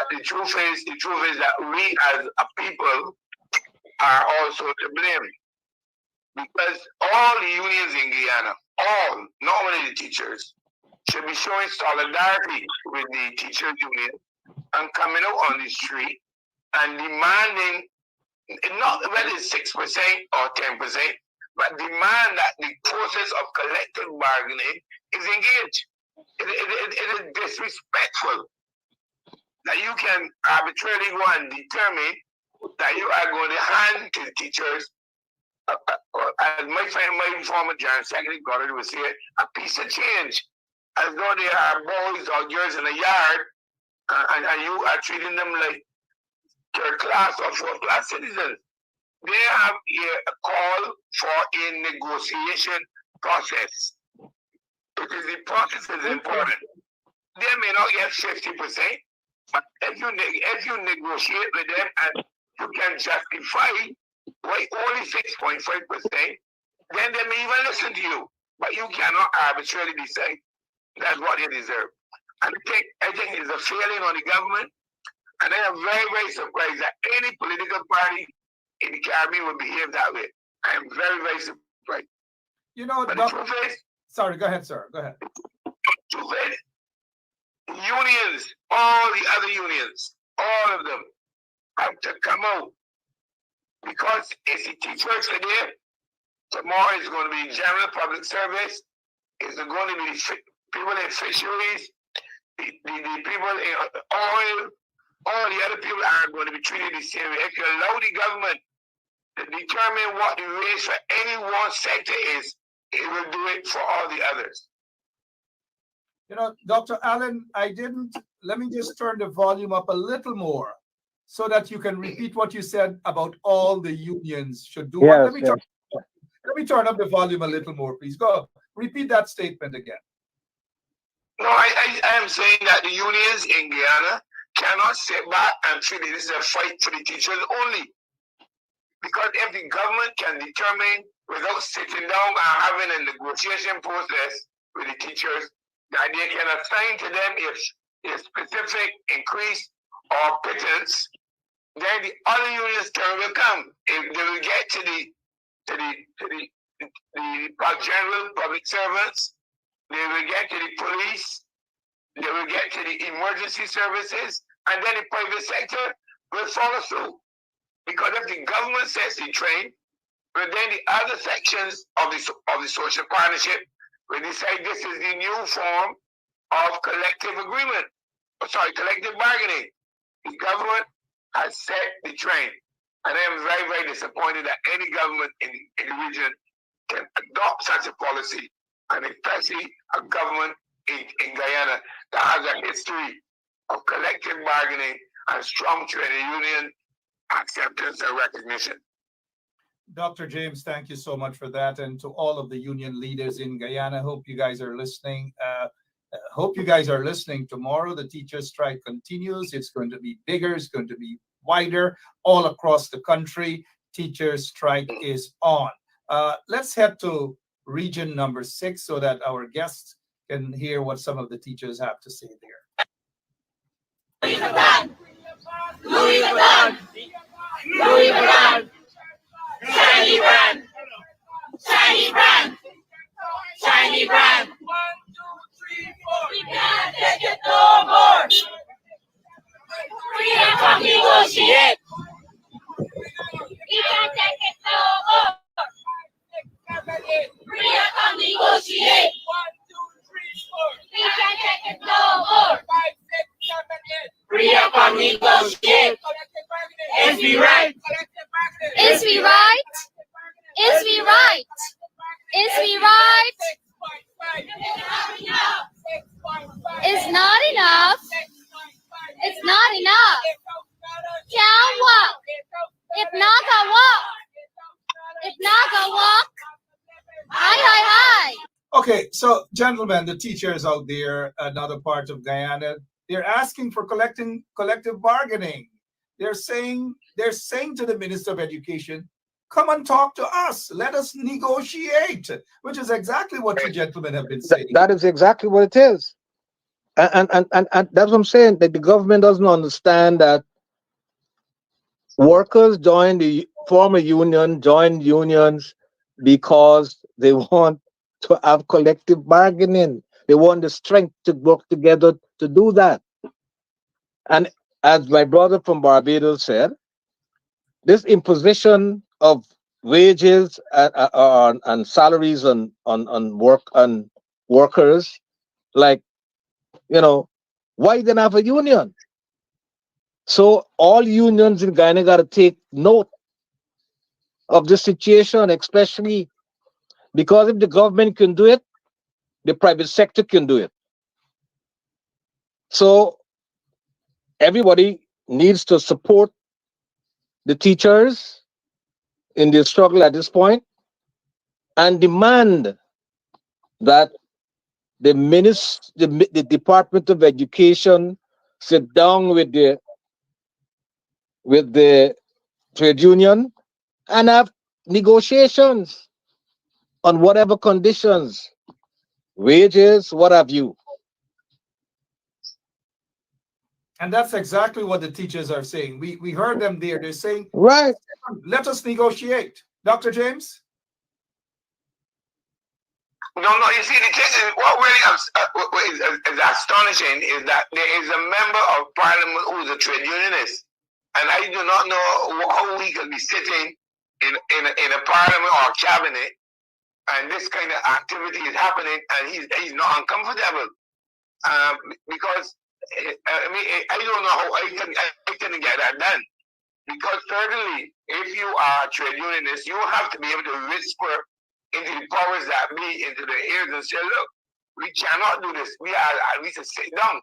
the truth is that we as a people are also to blame. Because all the unions in Guyana, all, not only the teachers, should be showing solidarity with the teachers union and coming out on the street and demanding, not whether it's 6% or 10%, but demand that the process of collective bargaining is engaged. It is disrespectful that you can arbitrarily go and determine that you are going to hand to the teachers, as my friend, my former General Secretary Goddard was here, a piece of change, as though they are boys or girls in a yard, and you are treating them like third class or fourth class citizens. They have a call for a negotiation process. Because the process is important. They may not get 50%, but if you negotiate with them and you can justify why only 6.5%, then they may even listen to you. But you cannot arbitrarily decide that's what they deserve. And I think it's a failing on the government. And I am very, very surprised that any political party in the Caribbean would behave that way. I am very, very surprised. You know, but the truth is, sorry, go ahead, sir. Go ahead. The truth is, unions, all the other unions, all of them have to come out. Because it's the teachers today, tomorrow is going to be general public service, it's going to be people in fisheries, the people in oil, all the other people are going to be treated the same way. If you allow the government to determine what the rates for any one sector is, it will do it for all the others. You know, Dr. Allen, let me just turn the volume up a little more so that you can repeat what you said about all the unions should do. Yes, let me turn up the volume a little more, please. Go. Repeat that statement again. No, I am saying that the unions in Guyana cannot sit back and feel this is a fight for the teachers only. Because if the government can determine without sitting down and having a negotiation process with the teachers, that they can assign to them a specific increase or pittance, then the other unions turn will come. If they will get to the general public servants, they will get to the police, they will get to the emergency services, and then the private sector will follow suit. Because if the government sets the train, But then the other sections of the social partnership, where they say this is the new form of collective agreement, collective bargaining. The government has set the trend. And I am very, very disappointed that any government in the region can adopt such a policy, and especially a government in Guyana that has a history of collective bargaining and strong trade union acceptance and recognition. Dr. James, thank you so much for that. And to all of the union leaders in Guyana, hope you guys are listening. Hope you guys are listening. Tomorrow, the teachers' strike continues. It's going to be bigger. It's going to be wider all across the country. Teachers' strike is on. Let's head to region number 6 so that our guests can hear what some of the teachers have to say there. Shiny brand, shiny brand, shiny brand. 1, 2, 3, 4. We can't take it no more. We have to negotiate. We can't take it no more. We have to negotiate. 1, 2, 3, 4. We can't take it no more. 5, 6, 7, 8. We have to negotiate. Is we right? Is we right? Is we right? Is we right? It's not enough. It's not enough. Can't walk. It's not gonna walk. It's not gonna walk. Hi. Okay, so gentlemen, the teachers out there, another part of Guyana, they're asking for collective bargaining. They're saying to the Minister of Education, come and talk to us. Let us negotiate, which is exactly what you gentlemen have been saying. That is exactly what it is. And that's what I'm saying, that the government doesn't understand that workers form a union, join unions because they want to have collective bargaining. They want the strength to work together to do that. And as my brother from Barbados said, this imposition of wages and salaries on workers, like, why then have a union? So all unions in Guyana got to take note of this situation, especially because if the government can do it, the private sector can do it. So everybody needs to support the teachers in their struggle at this point and demand that the Department of Education sit down with the trade union and have negotiations on whatever conditions, wages, what have you. And that's exactly what the teachers are saying. We heard them there. They're saying, right, let us negotiate. Dr. James? No, you see, the case is, what really is astonishing is that there is a member of parliament who is a trade unionist. And I do not know how we can be sitting in a parliament or cabinet and this kind of activity is happening and he's not uncomfortable. Because I don't know how I can get that done. Because certainly, if you are a trade unionist, you have to be able to whisper into the powers that be, into the ears and say, look, we cannot do this. We need to sit down.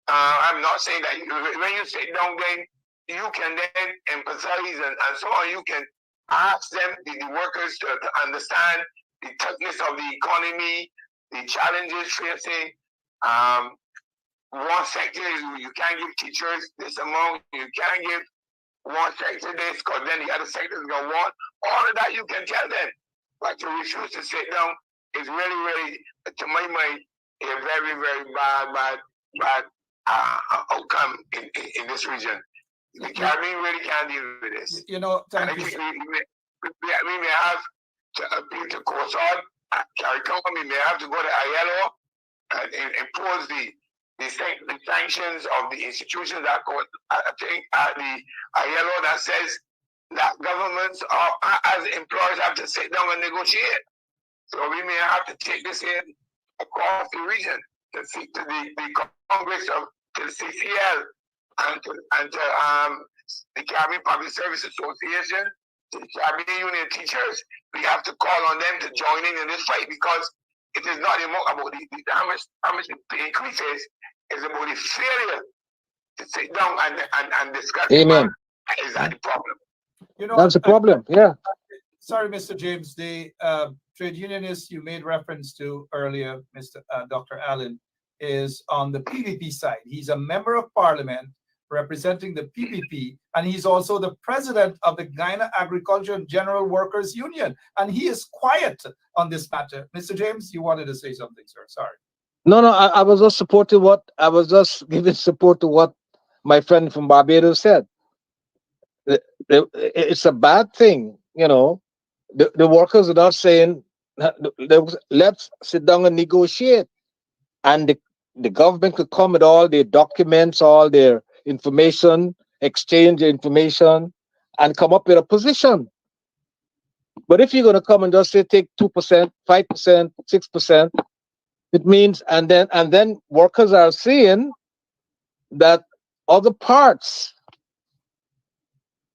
I'm not saying that when you sit down, then you can then empathize and so on. You can ask them, the workers, to understand the toughness of the economy, the challenges facing. One sector is you can't give teachers this amount, you can't give one sector this, because then the other sector is going to want. All of that you can tell them. But to refuse to sit down is really, really, to my mind, a very, very bad outcome in this region. The Caribbean really can't deal with this. Thank you. We may have to appeal to COSOD, CARICOM, we may have to go to ILO and impose the sanctions of the institutions that go, I think, the ILO that says that governments or as employers have to sit down and negotiate. So we may have to take this in across the region to speak to the Congress of to the CCL and to the Caribbean Public Service Association, to the Caribbean Union Teachers. We have to call on them to join in this fight because it is not about how much the increase is about the failure to sit down and discuss. Amen. Is that the problem? You know, That's the problem. Yeah. sorry, Mr. James, the trade unionist you made reference to earlier, Dr. Allen, is on the PPP side. He's a member of parliament representing the PPP, and he's also the president of the Guyana Agriculture and General Workers Union, and he is quiet on this matter. Mr. James, you wanted to say something, sir. Sorry. No, I was just supporting I was just giving support to what my friend from Barbados said. It's a bad thing, you know. The workers are not saying, let's sit down and negotiate. And the government could come with all their documents, all their information, exchange information, and come up with a position. But if you're going to come and just say take 2%, 5%, 6%, it means, and then workers are seeing that other parts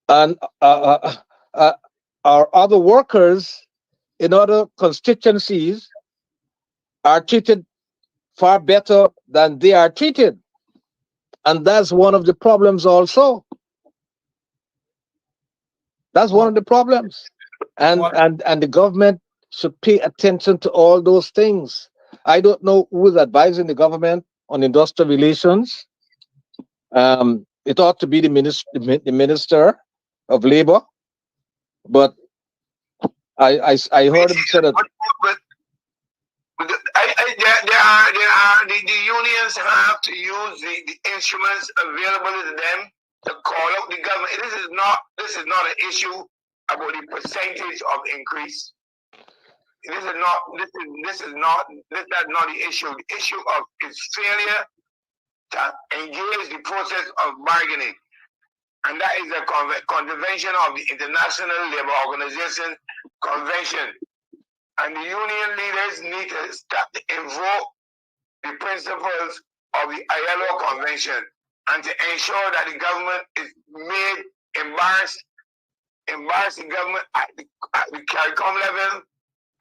and our other workers in other constituencies are treated far better than they are treated. And that's one of the problems also. That's one of the problems. And the government should pay attention to all those things. I don't know who is advising the government on industrial relations. It ought to be the minister of labor, but I heard him say that. The unions have to use the instruments available to them to call out the government. This is not an issue about the percentage of increase. This is not the issue. The issue of is failure to engage the process of bargaining. And that is a contravention of the International Labour Organization Convention. And the union leaders need to start to invoke the principles of the ILO Convention and to ensure that the government is made embarrass the government at the CARICOM level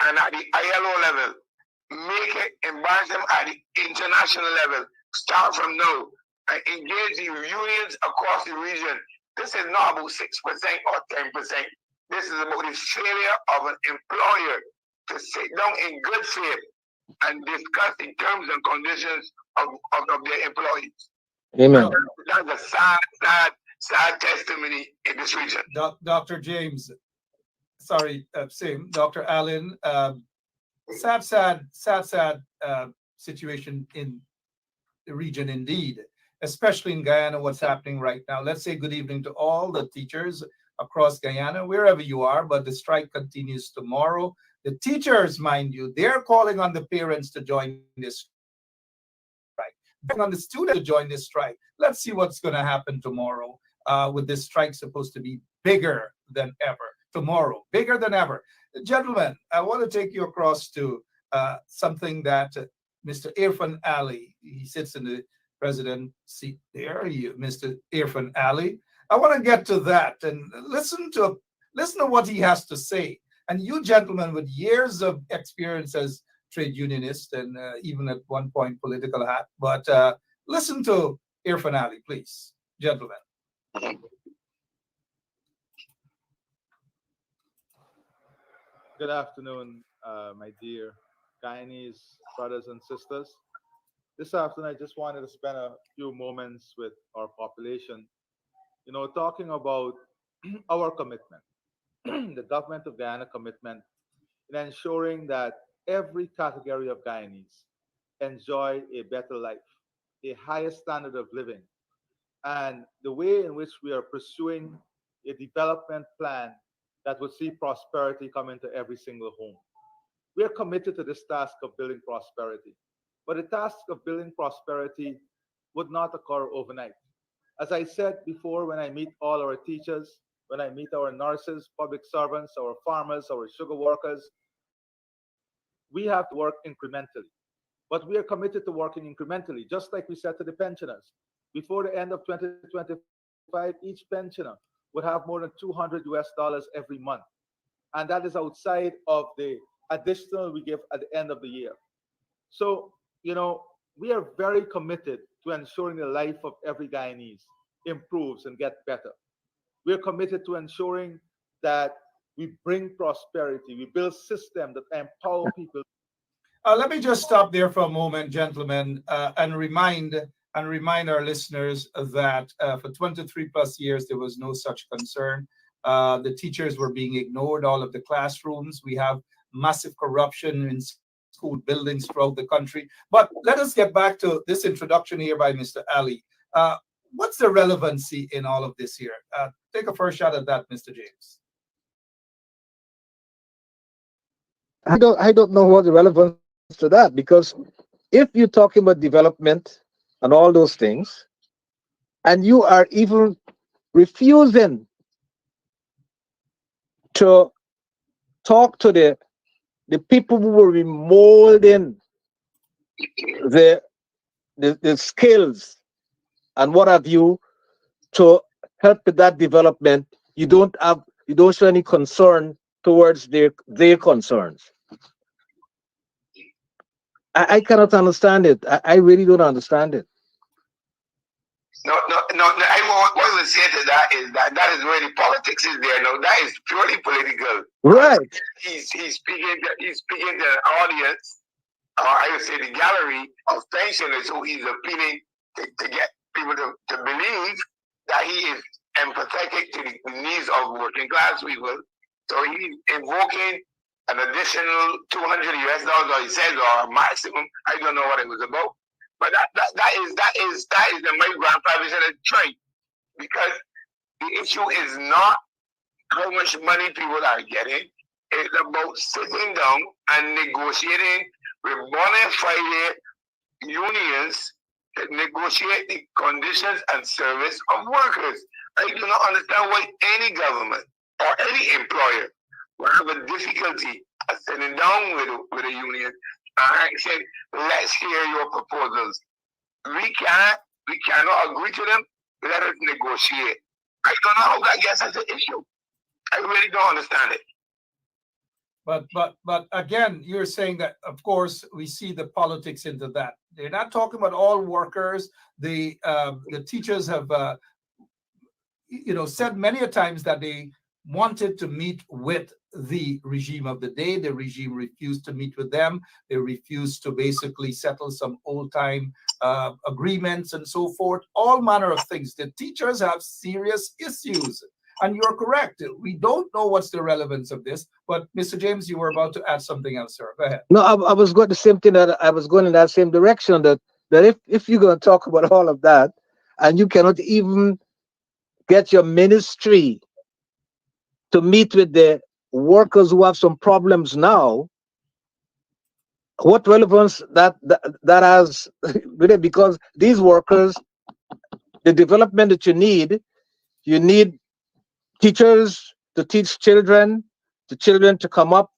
and at the ILO level. Make it embarrass them at the international level. Start from now and engage the unions across the region. This is not about 6% or 10%. This is about the failure of an employer to sit down in good faith and discuss the terms and conditions of their employees. Amen. That's a sad testimony in this region. Dr. James, sorry, same. Dr. Allen, sad situation in the region indeed, especially in Guyana, what's happening right now. Let's say good evening to all the teachers across Guyana, wherever you are, but the strike continues tomorrow. The teachers, mind you, they're calling on the parents to join this strike, calling on the students to join this strike. Let's see what's going to happen tomorrow with this strike supposed to be bigger than ever. Tomorrow, bigger than ever. Gentlemen, I want to take you across to something that Mr. Irfan Ali, he sits in the president seat there, Mr. Irfan Ali. I want to get to that and listen to what he has to say. And you gentlemen with years of experience as trade unionists and even at one point political hat, but listen to Irfan Ali, please, gentlemen. Good afternoon, my dear Guyanese brothers and sisters. This afternoon, I just wanted to spend a few moments with our population, talking about our commitment, the government of Guyana commitment in ensuring that every category of Guyanese enjoy a better life, a higher standard of living, and the way in which we are pursuing a development plan that would see prosperity come into every single home. We are committed to this task of building prosperity, but the task of building prosperity would not occur overnight. As I said before, when I meet all our teachers, when I meet our nurses, public servants, our farmers, our sugar workers, we have to work incrementally. But we are committed to working incrementally, just like we said to the pensioners. Before the end of 2025, each pensioner would have more than $200 every month. And that is outside of the additional we give at the end of the year. So, we are very committed to ensuring the life of every Guyanese improves and gets better. We're committed to ensuring that we bring prosperity, we build systems that empower people. Let me just stop there for a moment, gentlemen, and remind our listeners that for 23 plus years there was no such concern. The teachers were being ignored, all of the classrooms. We have massive corruption in school buildings throughout the country. But let us get back to this introduction here by Mr. Ali. What's the relevancy in all of this here? Take a first shot at that, Mr. James. I don't know what the relevance to that, because if you're talking about development and all those things, and you are even refusing to talk to the people who will be molding the skills and what have you to help with that development, you don't show any concern towards their concerns. I cannot understand it. I really don't understand it. No. What I would say to that is that is where the politics is there. No, that is purely political. Right. He's speaking to an audience, or I would say the gallery of pensioners who he's appealing to get people to believe that he is empathetic to the needs of working class people. So he's invoking an additional $200, or he says, or a maximum. I don't know what it was about. But that is the my grandfather said it's right, because the issue is not how much money people are getting. It's about sitting down and negotiating with bona fide unions that negotiate the conditions and service of workers. I do not understand why any government or any employer will have a difficulty at sitting down with a union and saying, let's hear your proposals. We cannot agree to them. Let us negotiate. I don't know how that gets as an issue. I really don't understand it. But again, you're saying that, of course, we see the politics into that. They're not talking about all workers. The teachers have, said many a times that they wanted to meet with the regime of the day. The regime refused to meet with them. They refused to basically settle some old-time agreements and so forth, all manner of things. The teachers have serious issues. And you're correct. We don't know what's the relevance of this. But Mr. James, you were about to add something else, sir. Go ahead. No, I was going the same thing, that I was going in that same direction, that if you're going to talk about all of that, and you cannot even get your ministry to meet with the workers who have some problems now, what relevance that has with it? Because these workers, the development that you need teachers to teach children, the children to come up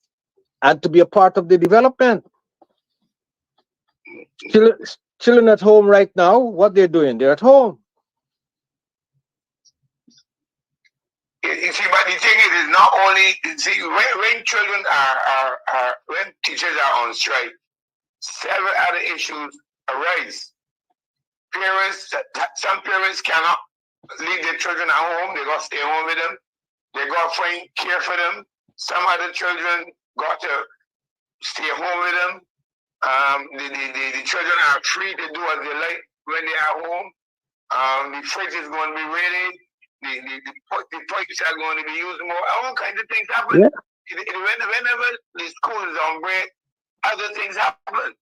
and to be a part of the development. Children at home right now, what they're doing, they're at home. You see, but the thing is not only, when children when teachers are on strike, several other issues arise. Some parents cannot leave their children at home. They got to stay home with them. They got to find care for them. Some other children got to stay home with them. The children are free to do as they like when they are home. The fridge is going to be ready. The pipes are going to be used more. All kinds of things happen. Yeah. Whenever the school is on break, other things happen.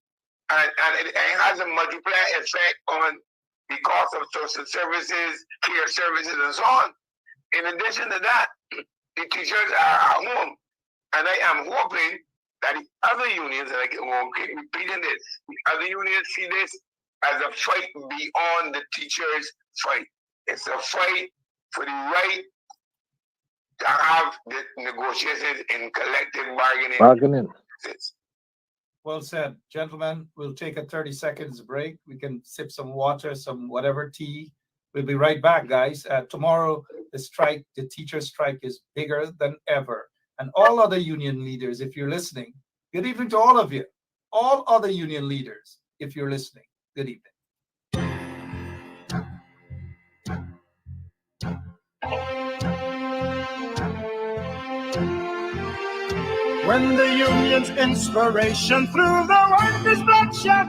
And it has a multiplier effect on the cost of social services, care services, and so on. In addition to that, the teachers are at home. And I am hoping that the other unions, and I keep repeating this, the other unions see this as a fight beyond the teachers' fight. It's a fight for the right to have the negotiations in collective bargaining. Bargaining. Well said. Gentlemen, we'll take a 30 seconds break. We can sip some water, some whatever tea. We'll be right back, guys. Tomorrow, the teacher strike is bigger than ever. And all other union leaders, if you're listening, good evening to all of you. All other union leaders, if you're listening, good evening. When the union's inspiration through the workers' blood shed,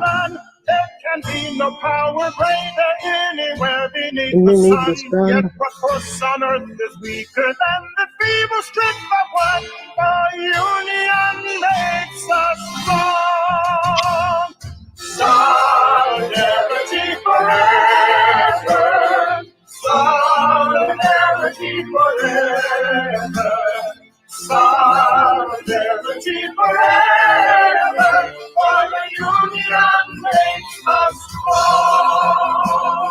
there can be no power greater anywhere beneath the sun. Yet what force on earth is weaker than the feeble strength of one? The union makes us strong. Solidarity forever. Solidarity forever. Solidarity forever, for the union makes us strong.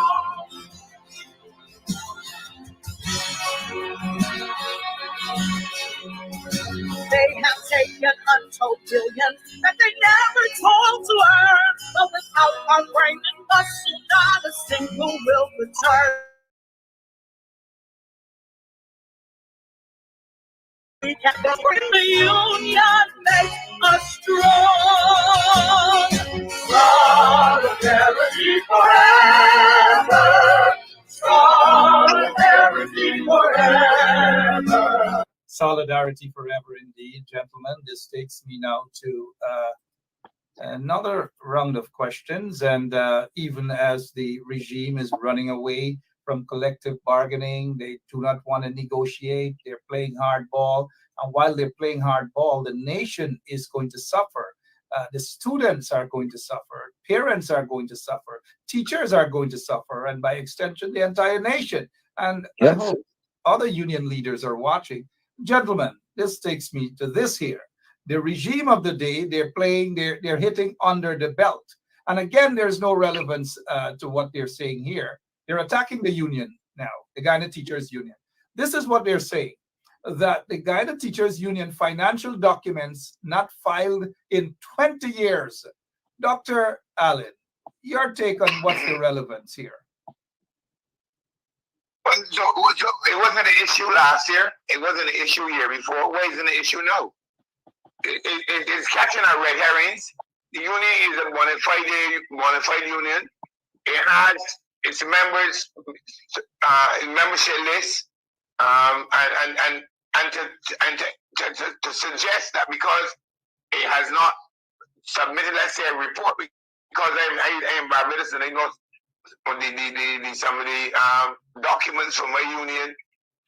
They have taken untold billions that they never told to earn, but without our brain and muscle, not a single will return. We can bring the union, make us strong. Solidarity forever. Solidarity forever. Solidarity forever indeed, gentlemen. This takes me now to another round of questions. And even as the regime is running away from collective bargaining, they do not want to negotiate. They're playing hardball. And while they're playing hardball, the nation is going to suffer. The students are going to suffer. Parents are going to suffer. Teachers are going to suffer. And by extension, the entire nation. And I hope other union leaders are watching. Gentlemen, this takes me to this here. The regime of the day, they're hitting under the belt. And again, there's no relevance to what they're saying here. They're attacking the union now, the Guyana Teachers Union. This is what they're saying, that the Guyana Teachers Union financial documents not filed in 20 years. Dr. Allen, your take on what's the relevance here? So it wasn't an issue last year. It wasn't an issue year before. Why isn't an issue now? It's catching our red herrings. The union is a bona fide union. It has its members, membership list, and to suggest that because it has not submitted, let's say, a report, because I am Barbados and I know some of the documents from my union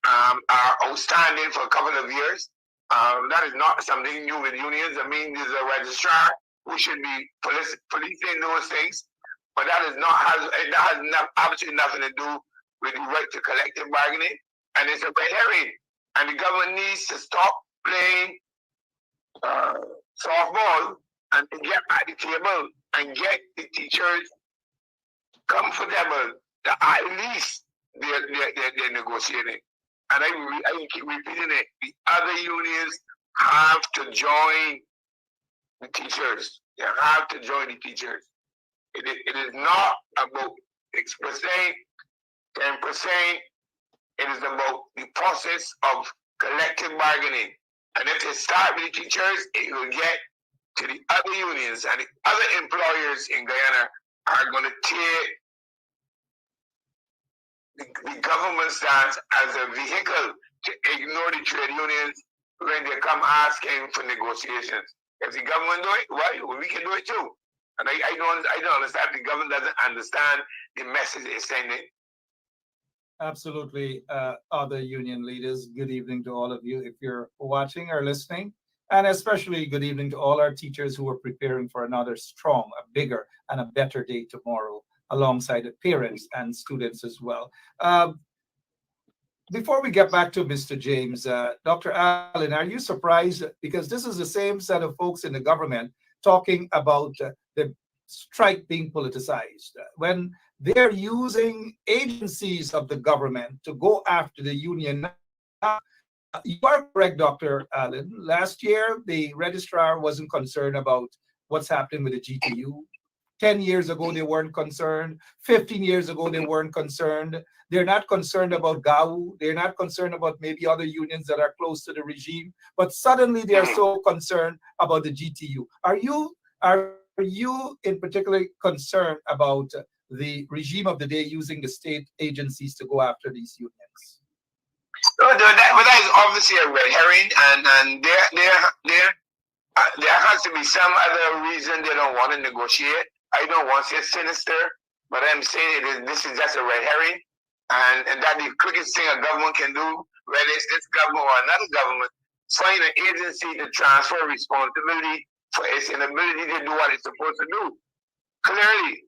are outstanding for a couple of years. That is not something new with unions. I mean, there's a registrar who should be policing those things. But that has absolutely nothing to do with the right to collective bargaining, and it's a red herring. And the government needs to stop playing softball and to get at the table and get the teachers comfortable that at least they're negotiating. And I keep repeating it. The other unions have to join the teachers. They have to join the teachers. It is not about 6%, 10%. It is about the process of collective bargaining. And if they start with the teachers, it will get to the other unions, and the other employers in Guyana are going to take the government stance as a vehicle to ignore the trade unions when they come asking for negotiations. If the government do it, why? Well, we can do it too. And I don't understand. The government doesn't understand the message it's sending. Absolutely. Other union leaders, good evening to all of you if you're watching or listening. And especially good evening to all our teachers who are preparing for another strong, a bigger, and a better day tomorrow, alongside the parents and students as well. Before we get back to Mr. James, Dr. Allen, are you surprised? Because this is the same set of folks in the government talking about the strike being politicized. When they're using agencies of the government to go after the union, you are correct, Dr. Allen. Last year, the registrar wasn't concerned about what's happening with the GTU. 10 years ago, they weren't concerned. 15 years ago, they weren't concerned. They're not concerned about GAU. They're not concerned about maybe other unions that are close to the regime. But suddenly, they are so concerned about the GTU. Are you in particular concerned about the regime of the day using the state agencies to go after these unions? That is obviously a red herring, and there has to be some other reason they don't want to negotiate. I don't want to say sinister, but I'm saying this is just a red herring, and that the quickest thing a government can do, whether it's this government or another government, find an agency to transfer responsibility for its inability to do what it's supposed to do. Clearly,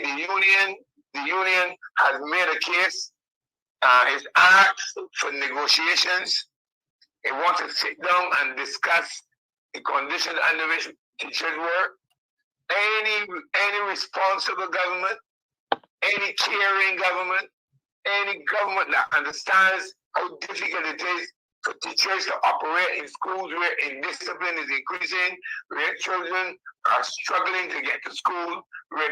the union has made a case. It's asked for negotiations. It wants to sit down and discuss the conditions under which teachers work. Any responsible government, any caring government, any government that understands how difficult it is for teachers to operate in schools where indiscipline is increasing, where children are struggling to get to school, where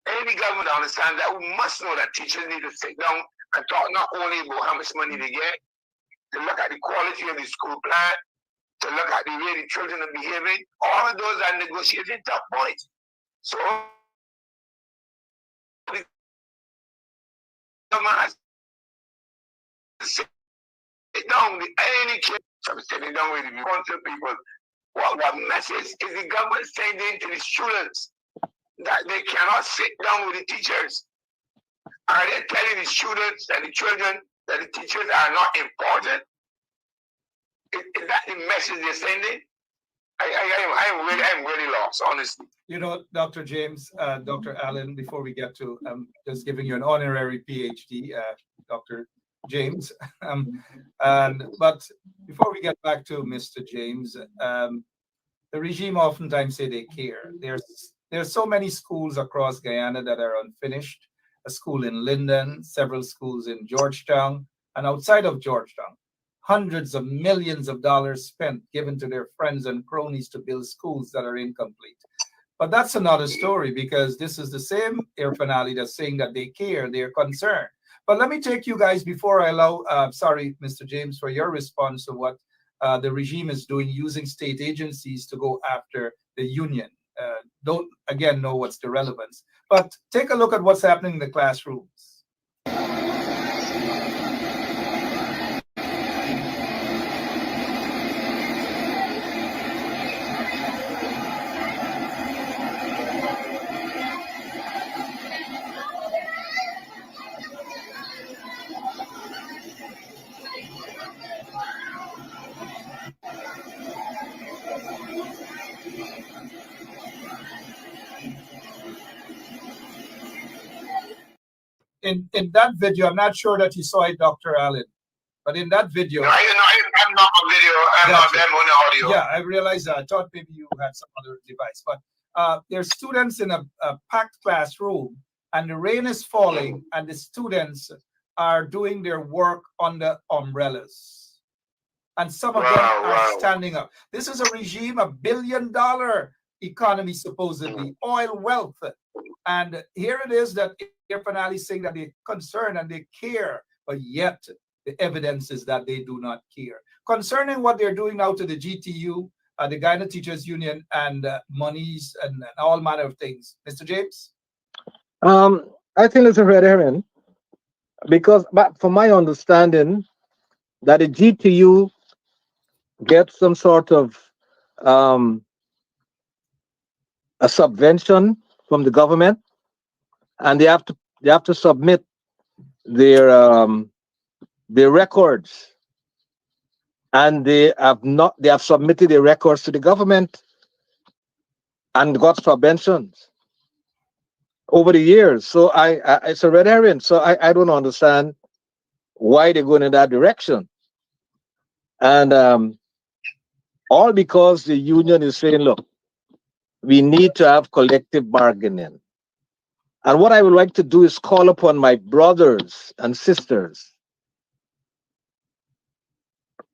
any government understands that we must know that teachers need to sit down and talk not only about how much money they get, to look at the quality of the school plan, to look at the way the children are behaving. All of those are negotiating tough points. So the government has to sit down with any kid from sitting down with the responsible people. What message is the government sending to the students? That they cannot sit down with the teachers? Are they telling the students and the children that the teachers are not important? Is that the message they're sending? I'm really lost, honestly. You know, Dr. James, Dr. Allen, before we get to just giving you an honorary PhD, Dr. James. But before we get back to Mr. James, the regime oftentimes say they care. There's so many schools across Guyana that are unfinished. A school in Linden, several schools in Georgetown, and outside of Georgetown. Hundreds of millions of dollars spent given to their friends and cronies to build schools that are incomplete. But that's another story, because this is the same Irfaan Ali that's saying that they care, they're concerned. But let me take you guys, before I allow, sorry, Mr. James, for your response to what the regime is doing, using state agencies to go after the union. Don't, again, know what's the relevance. But take a look at what's happening in the classrooms. In that video, I'm not sure that you saw it, Dr. Allen, but in that video. No, I'm not on video. I'm on audio. Yeah, I realized that. I thought maybe you had some other device. But there's students in a packed classroom, and the rain is falling, and the students are doing their work under umbrellas. And some of them are standing up. This is a regime, $1 billion economy, supposedly, oil wealth. And here it is that Irfaan Ali is saying that they're concerned and they care, but yet the evidence is that they do not care. Concerning what they're doing now to the GTU, the Guyana Teachers Union, and monies and all manner of things. Mr. James? I think it's a red herring, because but from my understanding, that the GTU gets some sort of a subvention from the government, and they have to submit their records, and they have submitted their records to the government and got subventions over the years. So it's a red herring. So I don't understand why they're going in that direction, and all because the union is saying, look, we need to have collective bargaining. And what I would like to do is call upon my brothers and sisters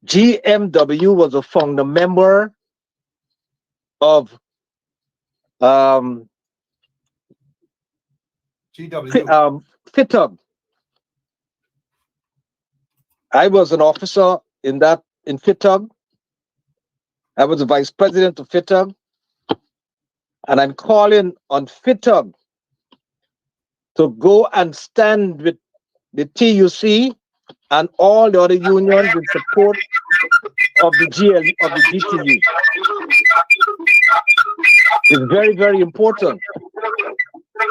GMW was a founder member of GW. FITUG. I was an officer in FITUG. I was the vice president of FITUG. And I'm calling on FITUG to go and stand with the TUC and all the other unions in support of the GTU. It's very, very important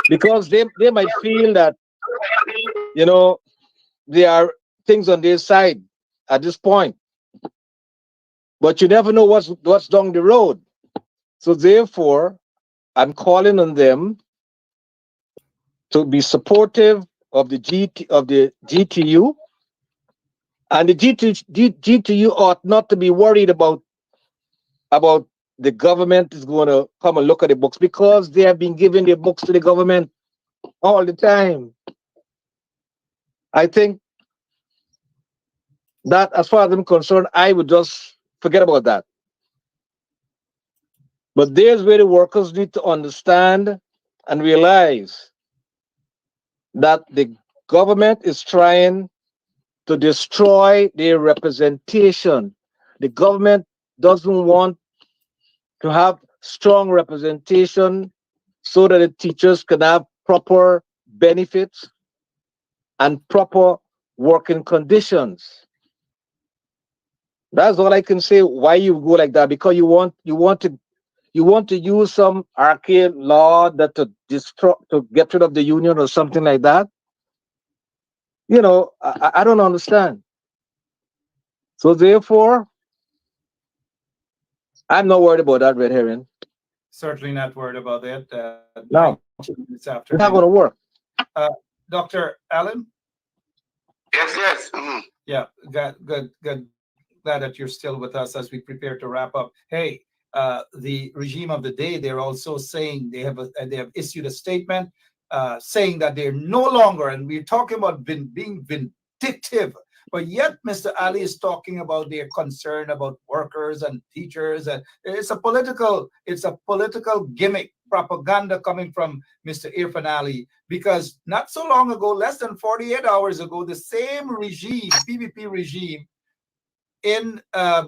because they might feel that, you know, there are things on their side at this point, but you never know what's down the road. So therefore, I'm calling on them to be supportive of the GTU, and the GTU ought not to be worried about the government is going to come and look at the books, because they have been giving their books to the government all the time. I think that, as far as I'm concerned, I would just forget about that. But there's where the workers need to understand and realize that the government is trying to destroy their representation. The government doesn't want to have strong representation so that the teachers can have proper benefits and proper working conditions. That's all I can say. Why you go like that? Because you want to use some archaic law that to get rid of the union or something like that. You know, I don't understand. So therefore, I'm not worried about that, Red Herring. Certainly not worried about it. No, this it's not afternoon. going to work. Dr. Allen? Yes. Yeah, good. Glad that you're still with us as we prepare to wrap up. Hey, the regime of the day, they're also saying they have issued a statement saying that they're no longer, and we're talking about being vindictive, but yet Mr. Ali is talking about their concern about workers and teachers, and it's a political gimmick propaganda coming from Mr. Irfan Ali, because not so long ago, less than 48 hours ago, the same regime, PVP regime, in a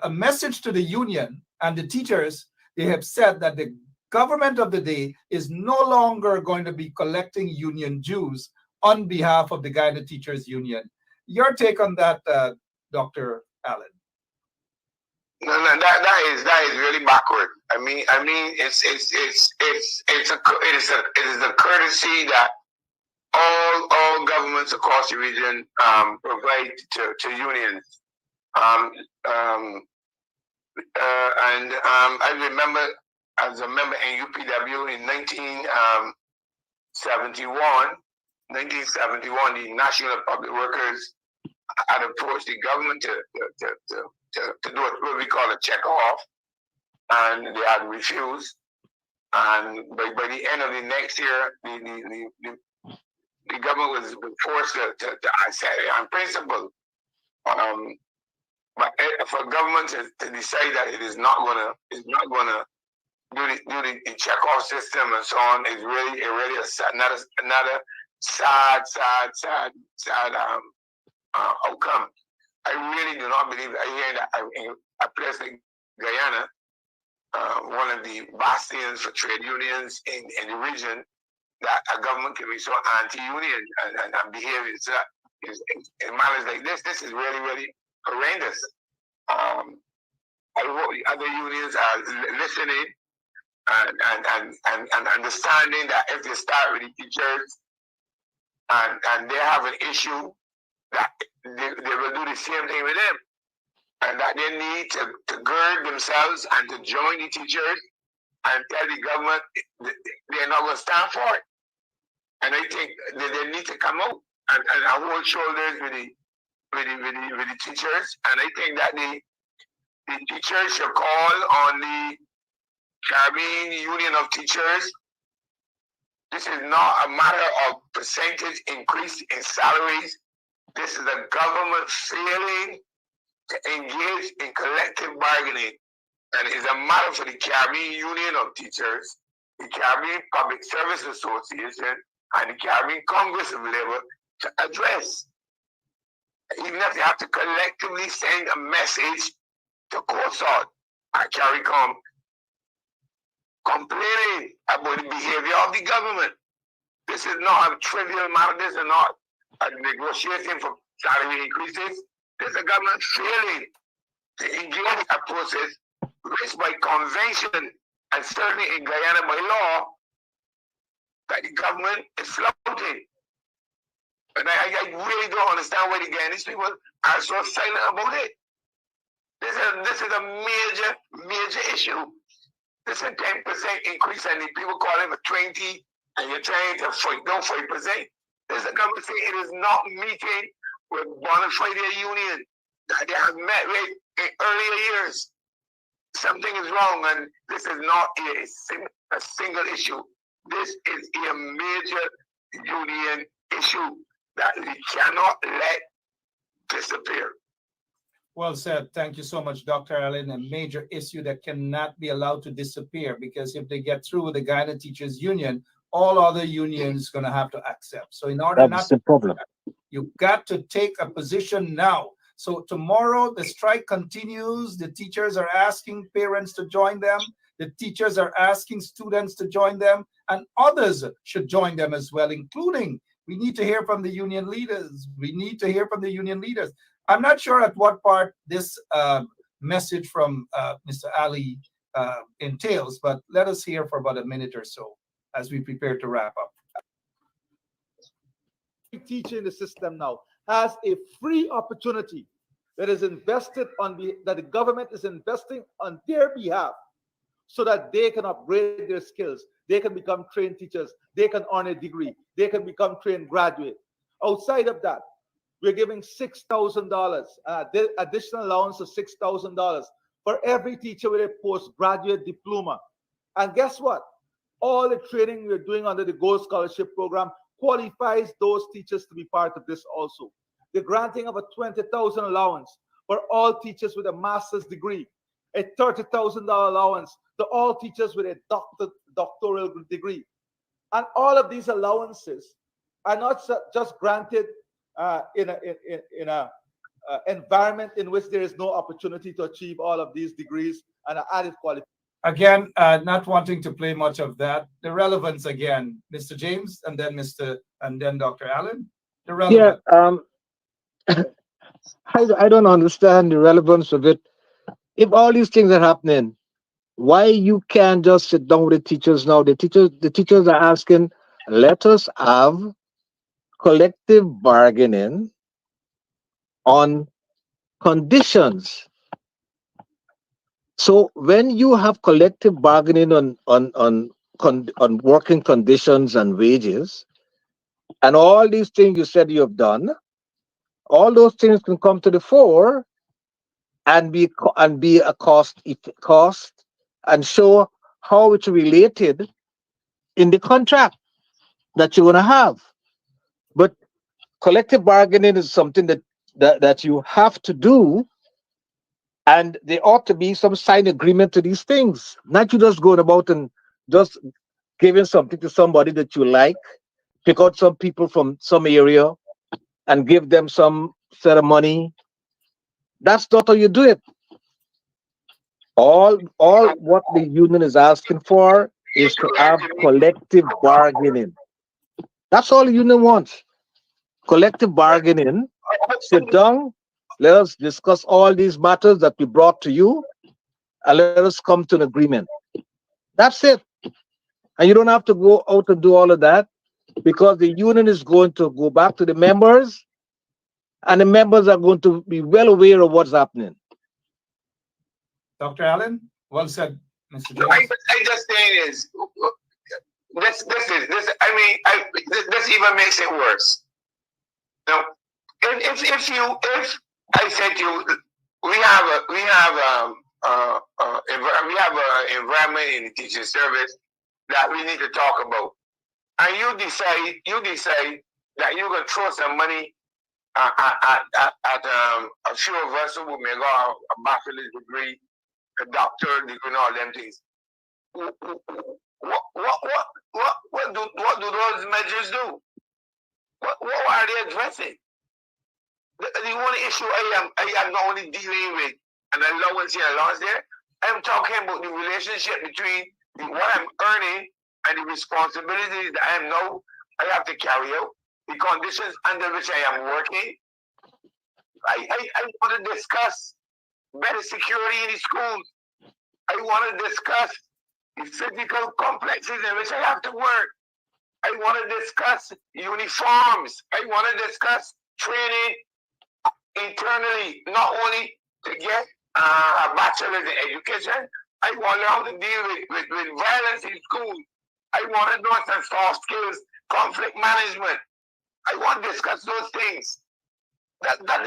message to the union and the teachers, they have said that the government of the day is no longer going to be collecting union dues on behalf of the Guided Teachers Union. Your take on that, Dr. Allen? No, that is really backward. I mean, it is a courtesy that all governments across the region provide to unions. I remember as a member in UPW in 1971, the National Public Workers had approached the government to do what we call a check off, and they had refused. And by the end of the next year, the government was forced to I say on principle. But for government to decide that it is not gonna do the check-off system and so on is really another sad outcome. I really do not believe. I hear that in a place like Guyana, one of the bastions for trade unions in the region, that a government can be so anti-union and behave in manners like this. This is really horrendous. I hope the other unions are listening and understanding that if they start with the teachers and they have an issue, that they will do the same thing with them, and that they need to gird themselves and to join the teachers and tell the government they're not going to stand for it. And I think they need to come out and hold shoulders with the teachers. And I think that the teachers should call on the Caribbean Union of Teachers. This is not a matter of percentage increase in salaries. This is the government failing to engage in collective bargaining. And it's a matter for the Caribbean Union of Teachers, the Caribbean Public Service Association, and the Caribbean Congress of Labor to address. Even if they have to collectively send a message to COSOT and CARICOM complaining about the behavior of the government. This is not a trivial matter. This is not a negotiation for salary increases. This is a government failing to engage a process which by convention and certainly in Guyana by law that the government is flouting. And I really don't understand why the Guyanese people are so silent about it. This is a major issue. This is a 10% increase and the people call it a 20 and you're trying to fight down 5%. This is a government saying it is not meeting with bona fide union that they have met with in earlier years. Something is wrong, and this is not a single issue. This is a major union issue that we cannot let disappear. Well said. Thank you so much, Dr. Allen. A major issue that cannot be allowed to disappear, because if they get through with the Guyana Teachers Union, all other unions going to have to accept. So in order That's the problem. You've got to take a position now. So tomorrow the strike continues. The teachers are asking parents to join them. The teachers are asking students to join them, and others should join them as well, including we need to hear from the union leaders. We need to hear from the union leaders. I'm not sure at what part this message from Mr. Ali entails, but let us hear for about a minute or so as we prepare to wrap up. Teacher in the system now has a free opportunity that is invested that the government is investing on their behalf so that they can upgrade their skills. They can become trained teachers. They can earn a degree. They can become trained graduate. Outside of that, we're giving $6,000, additional allowance of $6,000 for every teacher with a postgraduate diploma. And guess what? All the training we're doing under the Gold Scholarship Program qualifies those teachers to be part of this also. The granting of a $20,000 allowance for all teachers with a master's degree, a $30,000 allowance to all teachers with a doctoral degree. And all of these allowances are not just granted in an environment in which there is no opportunity to achieve all of these degrees and added qualifications. Again, not wanting to play much of that. The relevance again, Mr. James, and then Dr. Allen. The relevance. Yeah, I don't understand the relevance of it. If all these things are happening, why you can't just sit down with the teachers now? The teachers are asking, let us have collective bargaining on conditions. So when you have collective bargaining on working conditions and wages, and all these things you said you have done, all those things can come to the fore and be a cost and show how it's related in the contract that you're going to have. But collective bargaining is something that you have to do. And there ought to be some signed agreement to these things. Not you just going about and just giving something to somebody that you like, pick out some people from some area and give them some set of money. That's not how you do it. All what the union is asking for is to have collective bargaining. That's all the union wants. Collective bargaining. Sit down. Let us discuss all these matters that we brought to you, and let us come to an agreement. That's it. And you don't have to go out and do all of that, because the union is going to go back to the members, and the members are going to be well aware of what's happening. Dr. Allen, well said, Mr. James. I just think is this even makes it worse. Now, if I said to you, we have an environment in the teaching service that we need to talk about, and you decide that you're gonna throw some money a few of us who may go a bachelor's degree, a doctorate degree, and all them things. What do those measures do? What are they addressing? The only issue I am not only dealing with an allowance here, allowance there. I'm talking about the relationship between what I'm earning and the responsibilities that I have to carry out, the conditions under which I am working. I want to discuss better security in the schools. I want to discuss the physical complexes in which I have to work. I want to discuss uniforms. I want to discuss training internally, not only to get a bachelor's in education. I want to learn how to deal with violence in schools. I want to know some soft skills, conflict management. I want to discuss those things. That's $1,000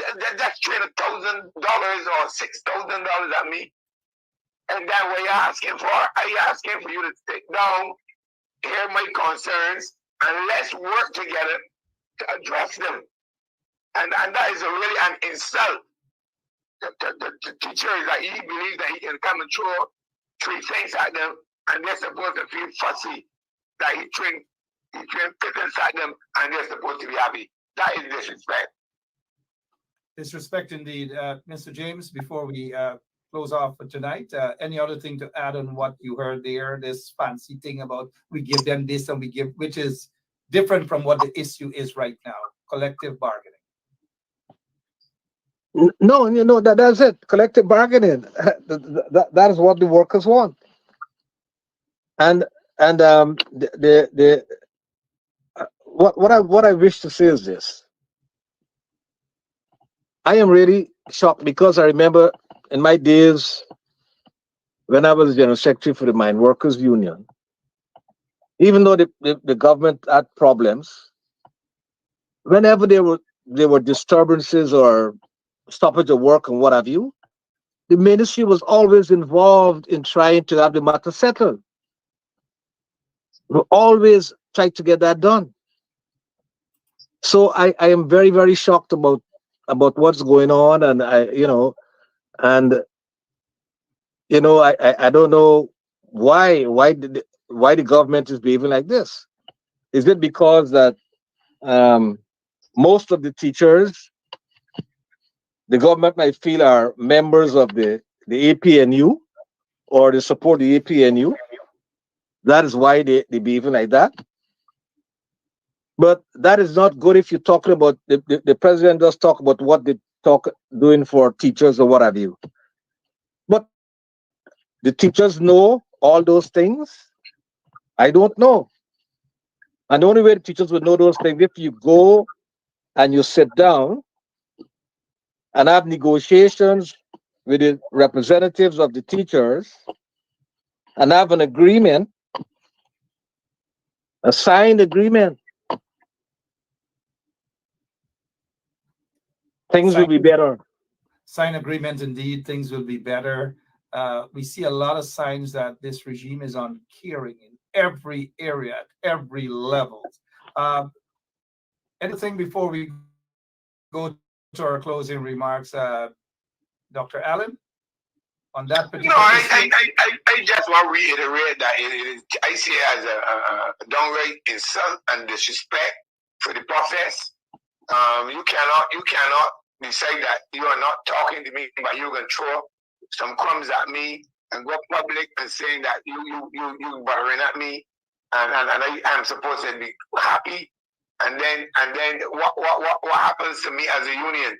or $6,000 at me. And that way I asking for you to sit down, hear my concerns, and let's work together to address them. And that is really an insult. The teacher is that he believes that he can come and throw 3 things at them, and they're supposed to feel fussy that he trained pickles at them, and they're supposed to be happy. That is disrespect. Disrespect indeed. Mr. James, before we close off for tonight, any other thing to add on what you heard there, this fancy thing about we give them this and we give, which is different from what the issue is right now, collective bargaining? No, that's it. Collective bargaining. That is what the workers want. And what I wish to say is this. I am really shocked because I remember in my days when I was General Secretary for the Mine Workers Union, even though the government had problems, whenever there were disturbances or stoppage of work and what have you, the ministry was always involved in trying to have the matter settled. We always tried to get that done. So I am very, very shocked about what's going on, and I don't know why the government is behaving like this. Is it because that most of the teachers, the government might feel are members of the APNU, or they support the APNU? That is why they behaving like that. But that is not good if you're talking about the president does talk about what they doing for teachers or what have you. But the teachers know all those things? I don't know. And the only way the teachers would know those things if you go and you sit down and have negotiations with the representatives of the teachers and have an agreement, a signed agreement. Things will be better. Sign agreement, indeed, things will be better. We see a lot of signs that this regime is uncaring in every area, at every level. Anything before we go to our closing remarks, Dr. Allen, on that particular issue? I just want to reiterate that I see it as a downright insult and disrespect for the process. You cannot decide that you are not talking to me, but you're going to throw some crumbs at me and go public and saying that you buttering at me, and I am supposed to be happy. And then what happens to me as a union?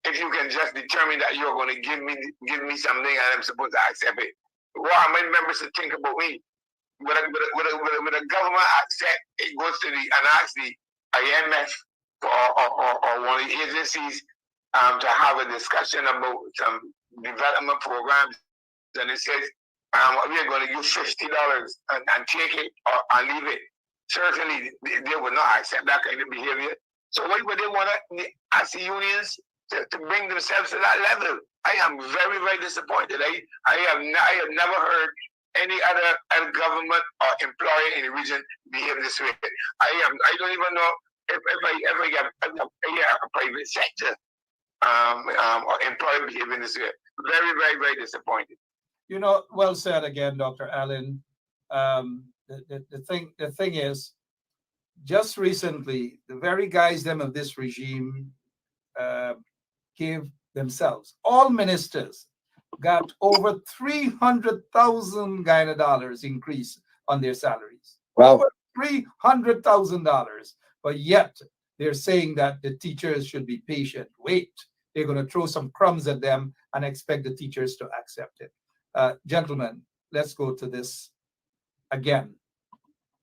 If you can just determine that you're going to give me something and I'm supposed to accept it, what are my members to think about me? When a government accept, it goes to and asks the IMF or one of the agencies to have a discussion about some development programs, and it says we're going to give $50 and take it or leave it. Certainly, they would not accept that kind of behavior. So why would they want to ask the unions to bring themselves to that level? I am very, very disappointed. I have never heard any other government or employer in the region behave this way. I don't even know if I get a private sector employee behaving this way, very, very, very disappointed. You know, well said again, Dr. Allen. The thing is, just recently, the very guys them of this regime gave themselves, all ministers got over $300,000 increase on their salaries. Wow. Over $300,000. But yet they're saying that the teachers should be patient. Wait, they're going to throw some crumbs at them and expect the teachers to accept it. Gentlemen, let's go to this again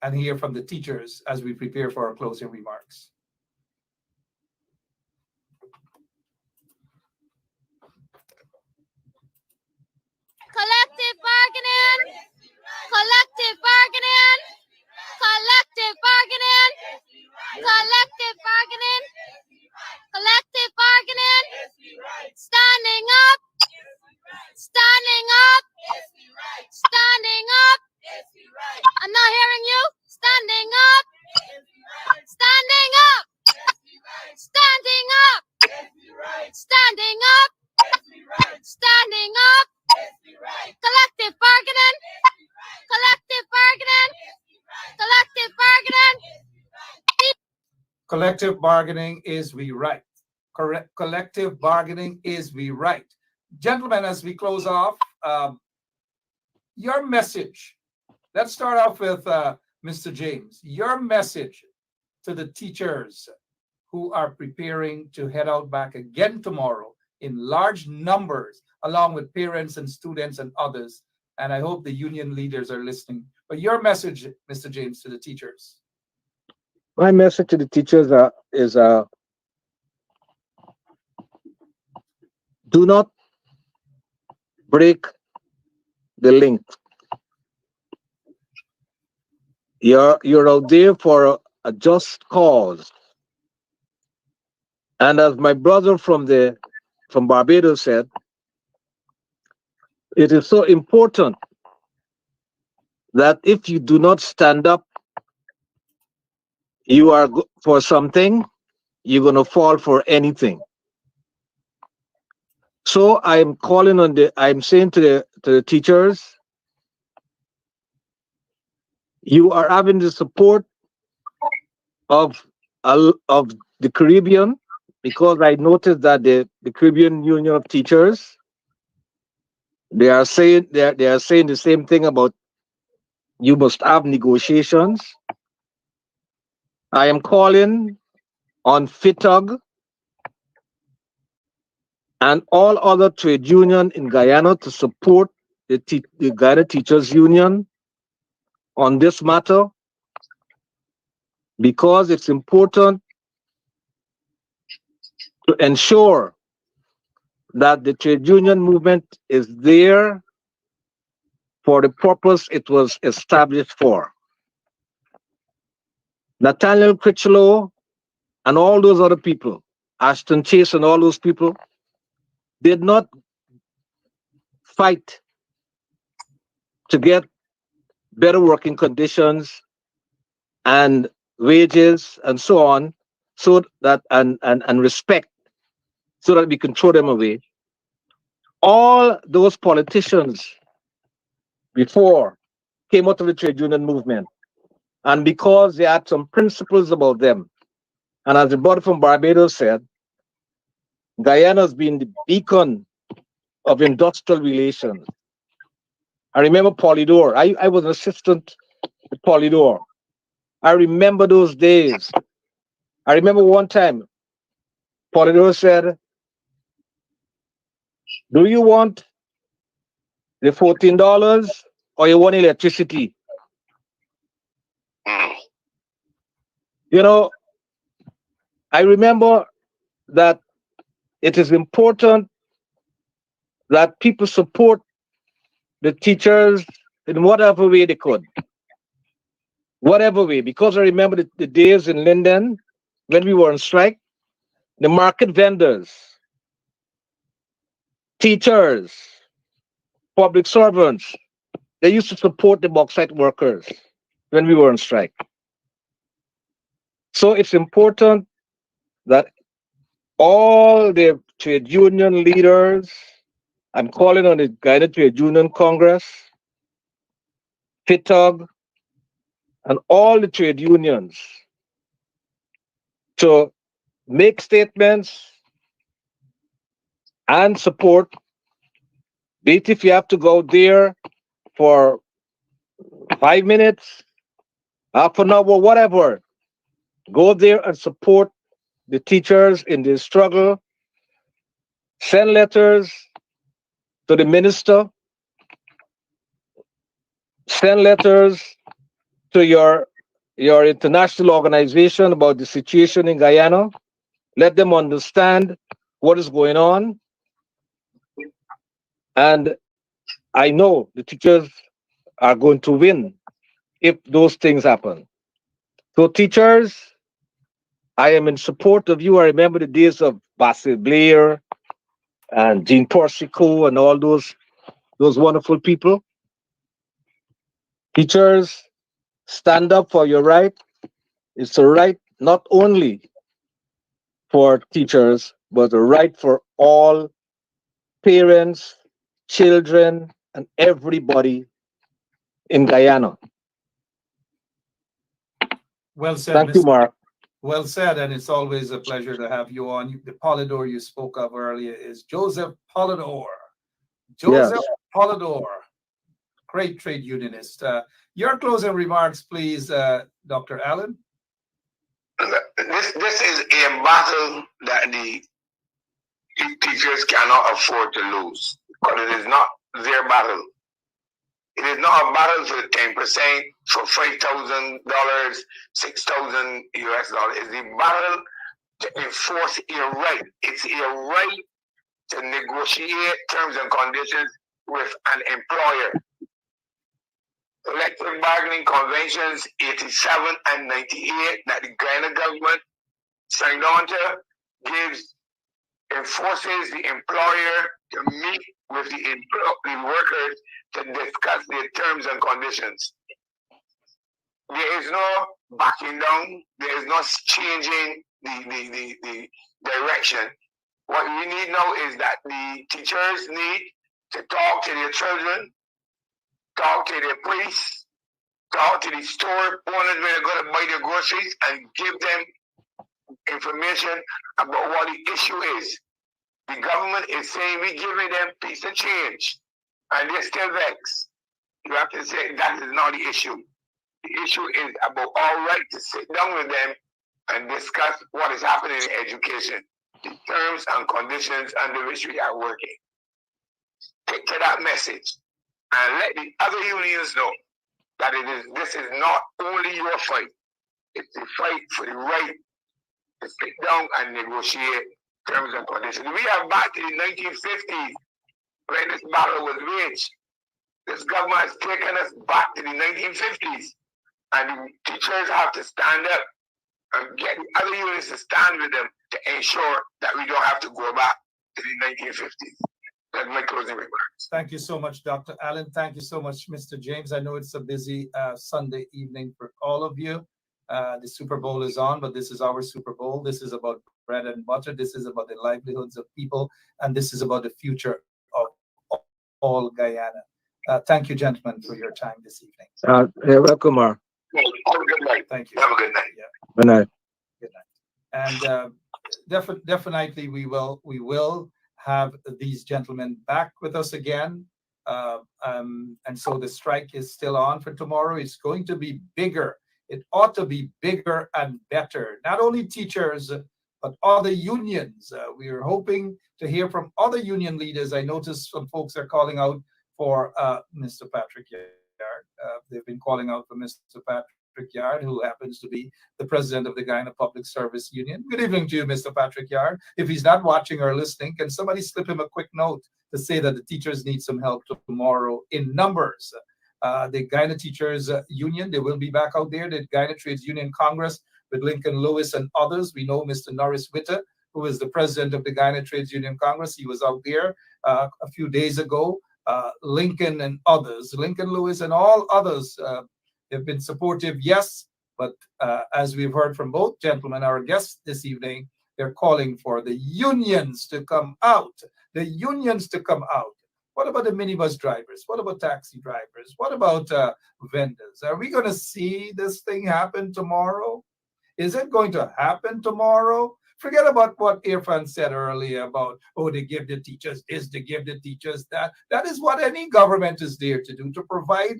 and hear from the teachers as we prepare for our closing remarks. Collective bargaining. Collective bargaining. Collective bargaining. Collective bargaining. Collective bargaining. Standing up. Standing up. Standing up. I'm not hearing you. Standing up. Standing up. Standing up. Standing up. Standing up. Collective bargaining. Collective bargaining. Collective bargaining. Collective bargaining is we right. Correct. Collective bargaining is we right. Gentlemen, as we close off, your message. Let's start off with Mr. James. Your message to the teachers who are preparing to head out back again tomorrow in large numbers, along with parents and students and others. And I hope the union leaders are listening. But your message, Mr. James, to the teachers. My message to the teachers is do not break the link. You're out there for a just cause. And as my brother from Barbados said, it is so important that if you do not stand up, you are for something, you're going to fall for anything. So I'm saying to the teachers, you are having the support of the Caribbean, because I noticed that the Caribbean Union of Teachers, they are saying the same thing about you must have negotiations. I am calling on FITUG and all other trade union in Guyana to support the Guyana Teachers Union on this matter, because it's important to ensure that the trade union movement is there for the purpose it was established for. Nathaniel Critchlow and all those other people, Ashton Chase and all those people, did not fight to get better working conditions and wages and so on, so that and respect, so that we can throw them away. All those politicians before came out of the trade union movement, and because they had some principles about them, and as the brother from Barbados said, Guyana has been the beacon of industrial relations. I remember Polydor. I was an assistant at Polydor. I remember those days. I remember one time, Polydor said, do you want the $14 or you want electricity? You know, I remember that it is important that people support the teachers in whatever way they could. Whatever way, because I remember the days in Linden when we were on strike, the market vendors, teachers, public servants, they used to support the bauxite workers when we were on strike. So it's important that all the trade union leaders, I'm calling on the Guyana Trade Union Congress, FITOG, and all the trade unions to make statements and support, be it if you have to go there for 5 minutes, half an hour, whatever. Go there and support the teachers in their struggle. Send letters to the minister. Send letters to your international organization about the situation in Guyana. Let them understand what is going on. And I know the teachers are going to win if those things happen. So teachers, I am in support of you. I remember the days of Basil Blair and Jean Porcico and all those wonderful people. Teachers, stand up for your right. It's a right not only for teachers, but a right for all parents, children, and everybody in Guyana. Well said, Thank you, Mr. Mark. Well said, and it's always a pleasure to have you on. The Polydor you spoke of earlier is Joseph Polydor. Joseph Polydor, great trade unionist. Your closing remarks, please, Dr. Allen. This is a battle that the teachers cannot afford to lose, because it is not their battle. It is not a battle for the 10%, for $5,000, $6,000 US dollars. It's a battle to enforce a right. It's a right to negotiate terms and conditions with an employer. Collective bargaining conventions 87 and 98 that the Guyana government signed on to enforces the employer to meet with the workers to discuss their terms and conditions. There is no backing down. There is no changing the direction. What we need now is that the teachers need to talk to their children, talk to their priests, talk to the store owners when they're going to buy their groceries, and give them information about what the issue is. The government is saying we're giving them piece of change, and they're still vexed. You have to say that is not the issue. The issue is about our right to sit down with them and discuss what is happening in education, the terms and conditions under which we are working. Take to that message and let the other unions know that this is not only your fight. It's a fight for the right to sit down and negotiate terms and conditions. We are back to the 1950s when this battle was waged. This government has taken us back to the 1950s, and the teachers have to stand up and get the other unions to stand with them to ensure that we don't have to go back to the 1950s. That's my closing remarks. Thank you so much, Dr. Allen. Thank you so much, Mr. James. I know it's a busy Sunday evening for all of you. The Super Bowl is on, but this is our Super Bowl. This is about bread and butter. This is about the livelihoods of people, and this is about the future of all Guyana. Thank you, gentlemen, for your time this evening. You're welcome, Mark. Have a good night. Thank you. Have a good night. Yeah. Good night. Good night. And definitely we will have these gentlemen back with us again. And so the strike is still on for tomorrow. It's going to be bigger. It ought to be bigger and better. Not only teachers, but other unions. We are hoping to hear from other union leaders. I noticed some folks are calling out for Mr. Patrick Yard. They've been calling out for Mr. Patrick Yard, who happens to be the president of the Guyana Public Service Union. Good evening to you, Mr. Patrick Yard. If he's not watching or listening, can somebody slip him a quick note to say that the teachers need some help tomorrow in numbers? The Guyana Teachers Union, they will be back out there. The Guyana Trades Union Congress with Lincoln Lewis and others. We know Mr. Norris Witter, who is the president of the Guyana Trades Union Congress. He was out there a few days ago. Lincoln and others, Lincoln Lewis and all others have been supportive, yes, But as we've heard from both gentlemen, our guests this evening, they're calling for the unions to come out. The unions to come out. What about the minibus drivers? What about taxi drivers? What about vendors? Are we going to see this thing happen tomorrow? Is it going to happen tomorrow? Forget about what Irfan said earlier about, oh, they give the teachers this, they give the teachers that. That is what any government is there to do, to provide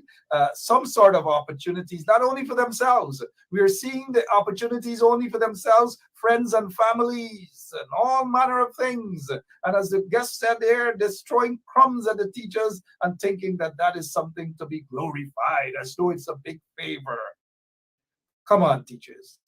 some sort of opportunities, not only for themselves. We are seeing the opportunities only for themselves, friends and families, and all manner of things. And as the guest said there, destroying crumbs at the teachers and thinking that that is something to be glorified, as though it's a big favor. Come on, teachers.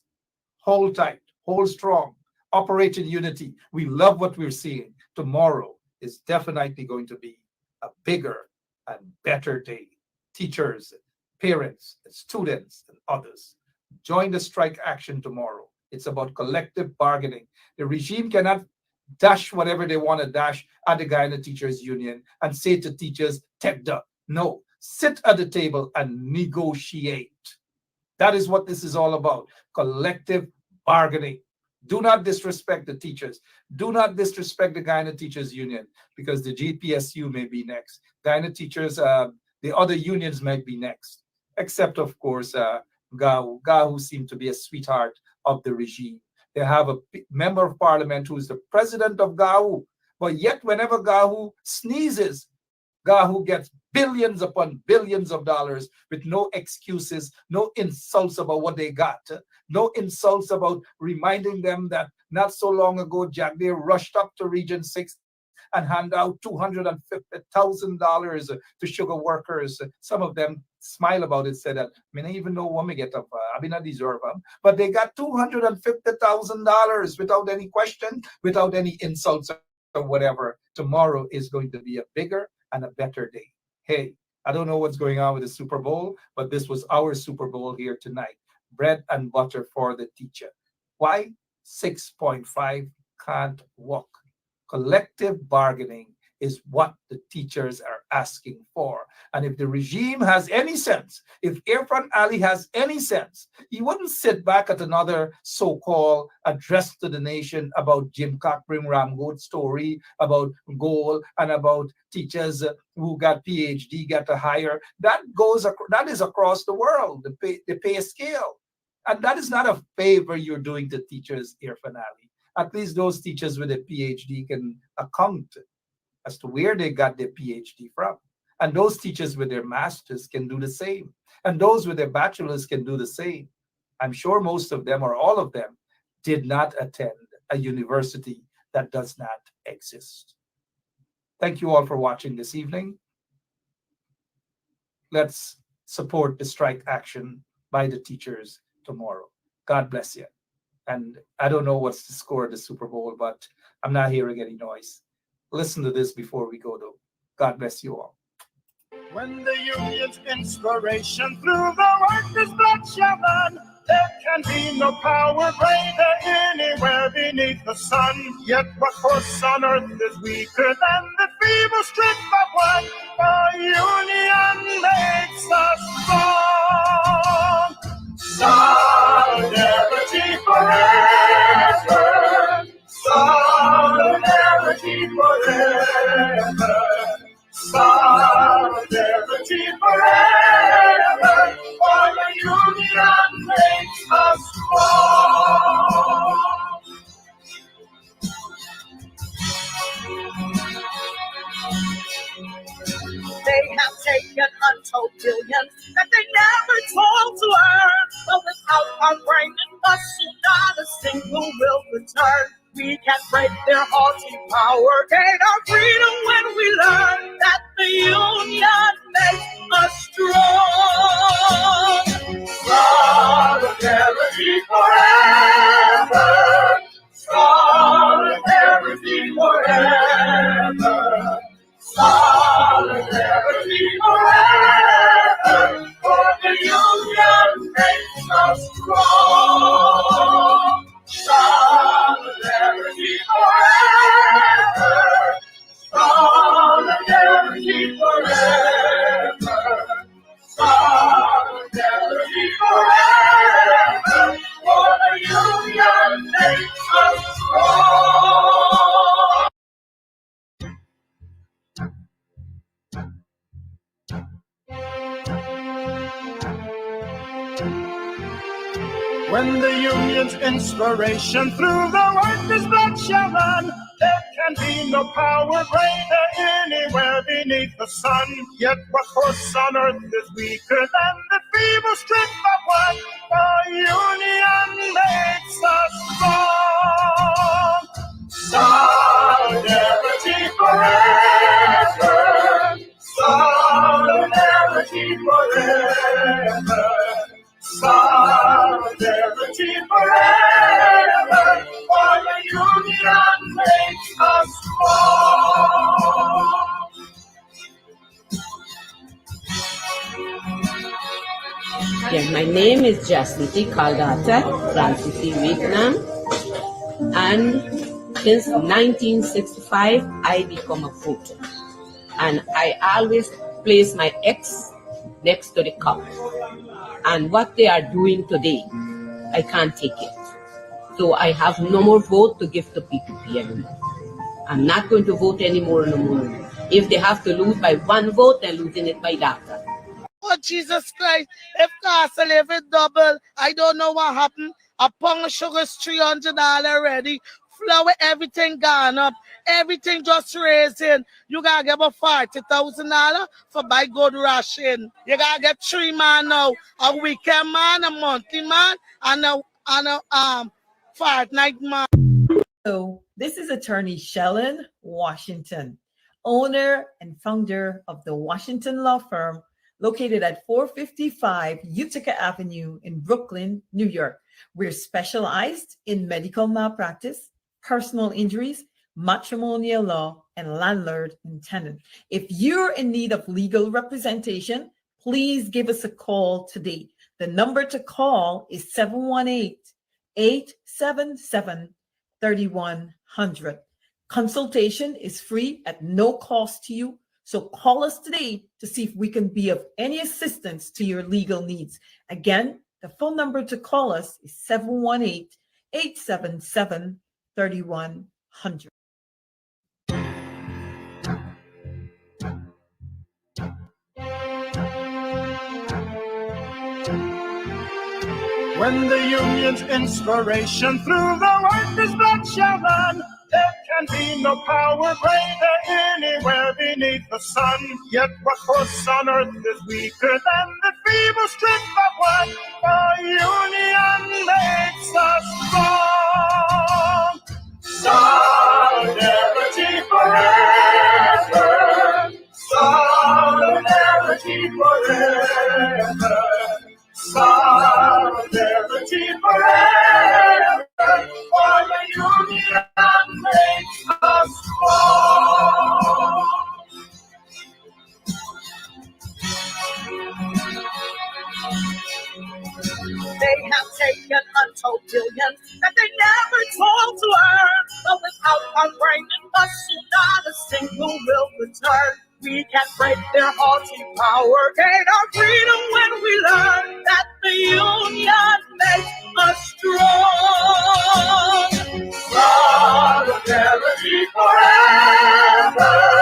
Hold tight, hold strong. Operate in unity. We love what we're seeing. Tomorrow is definitely going to be a bigger and better day. Teachers, parents, students, and others, join the strike action tomorrow. It's about collective bargaining. The regime cannot dash whatever they want to dash at the Guyana Teachers Union and say to teachers, take the. No, sit at the table and negotiate. That is what this is all about. Collective bargaining. Do not disrespect the teachers. Do not disrespect the Guyana Teachers Union, because the GPSU may be next. Guyana Teachers, the other unions might be next, except, of course, GAHU. GAHU seemed to be a sweetheart of the regime. They have a member of parliament who is the president of GAHU, but yet whenever GAHU sneezes, GAHU gets billions upon billions of dollars with no excuses, no insults about what they got, no insults about reminding them that not so long ago, Jack Deere rushed up to Region 6 and hand out $250,000 to sugar workers. Some of them smile about it, said that, I mean, I even know what me get up, I mean, I deserve them. But they got $250,000 without any question, without any insults or whatever. Tomorrow is going to be a bigger and a better day. Hey, I don't know what's going on with the Super Bowl, but this was our Super Bowl here tonight. Bread and butter for the teacher. Why? 6.5 can't walk. Collective bargaining is what the teachers are asking for. And if the regime has any sense, if Irfan Ali has any sense, he wouldn't sit back at another so-called address to the nation about Jim Cockburn Ramgood story, about goal, and about teachers who got PhD, got a higher. That is across the world, the pay scale. And that is not a favor you're doing to teachers, Irfan Ali. At least those teachers with a PhD can account as to where they got their PhD from. And those teachers with their masters can do the same. And those with their bachelors can do the same. I'm sure most of them or all of them did not attend a university that does not exist. Thank you all for watching this evening. Let's support the strike action by the teachers tomorrow. God bless you. And I don't know what's the score of the Super Bowl, but I'm not hearing any noise. Listen to this before we go, though. God bless you all. When the union's inspiration through the workers' blood shaman, there can be no power greater anywhere beneath the sun. Yet what force on earth is weaker than the feeble strength of one? The union makes us strong. Solidarity forever. Solidarity forever. Solidarity forever. For the union makes us strong. They have taken untold billions that they never told to earn. But without our brain and muscle, not a single will return. We can break their haughty power, gain our freedom when we learn that the union makes us strong. Solidarity forever. Solidarity forever. Solidarity forever, for the union makes us strong. Solidarity forever, solidarity forever. When the union's inspiration through the workers' blood shall run, there can be no power greater anywhere beneath the sun. Yet what force on earth is weaker than the feeble strength of one? The union makes us strong. Solidarity forever. Solidarity forever. Solidarity forever, for the union makes us strong. Yes, my name is Jasmine Kaldata, Francis C. Vietnam, and since 1965, I become a voter. And I always place my X next to the cup. And what they are doing today, I can't take it. So I have no more vote to give to PPP anymore. I'm not going to vote anymore no more. If they have to lose by one vote, they're losing it by data. Oh, Jesus Christ. If Castle live double, I don't know what happened. A pound of sugar is $300 already. Flour, everything gone up. Everything just raising. You gotta give a $40,000 for buy good ration. You gotta get 3 man now. A weekend man, a monthly man, and a fortnight man. So this is attorney Shellen Washington, owner and founder of the Washington Law Firm, located at 455 Utica Avenue in Brooklyn, New York. We're specialized in medical malpractice, personal injuries, matrimonial law, and landlord and tenant. If you're in need of legal representation, please give us a call today. The number to call is 718-877-3100. Consultation is free at no cost to you. So call us today to see if we can be of any assistance to your legal needs. Again, the phone number to call us is 718-877-3100. When the union's inspiration through the workers' blood shall run, there can be no power greater anywhere beneath the sun. Yet what force on earth is weaker than the feeble strength of one? The union makes us strong. Solidarity forever. Solidarity forever. Solidarity forever, for the union makes us strong. They have taken untold billions that they never told to earn, but without our brain and muscle, not a single will return. We can break their haughty power, gain our freedom when we learn that the union makes us strong. Solidarity forever.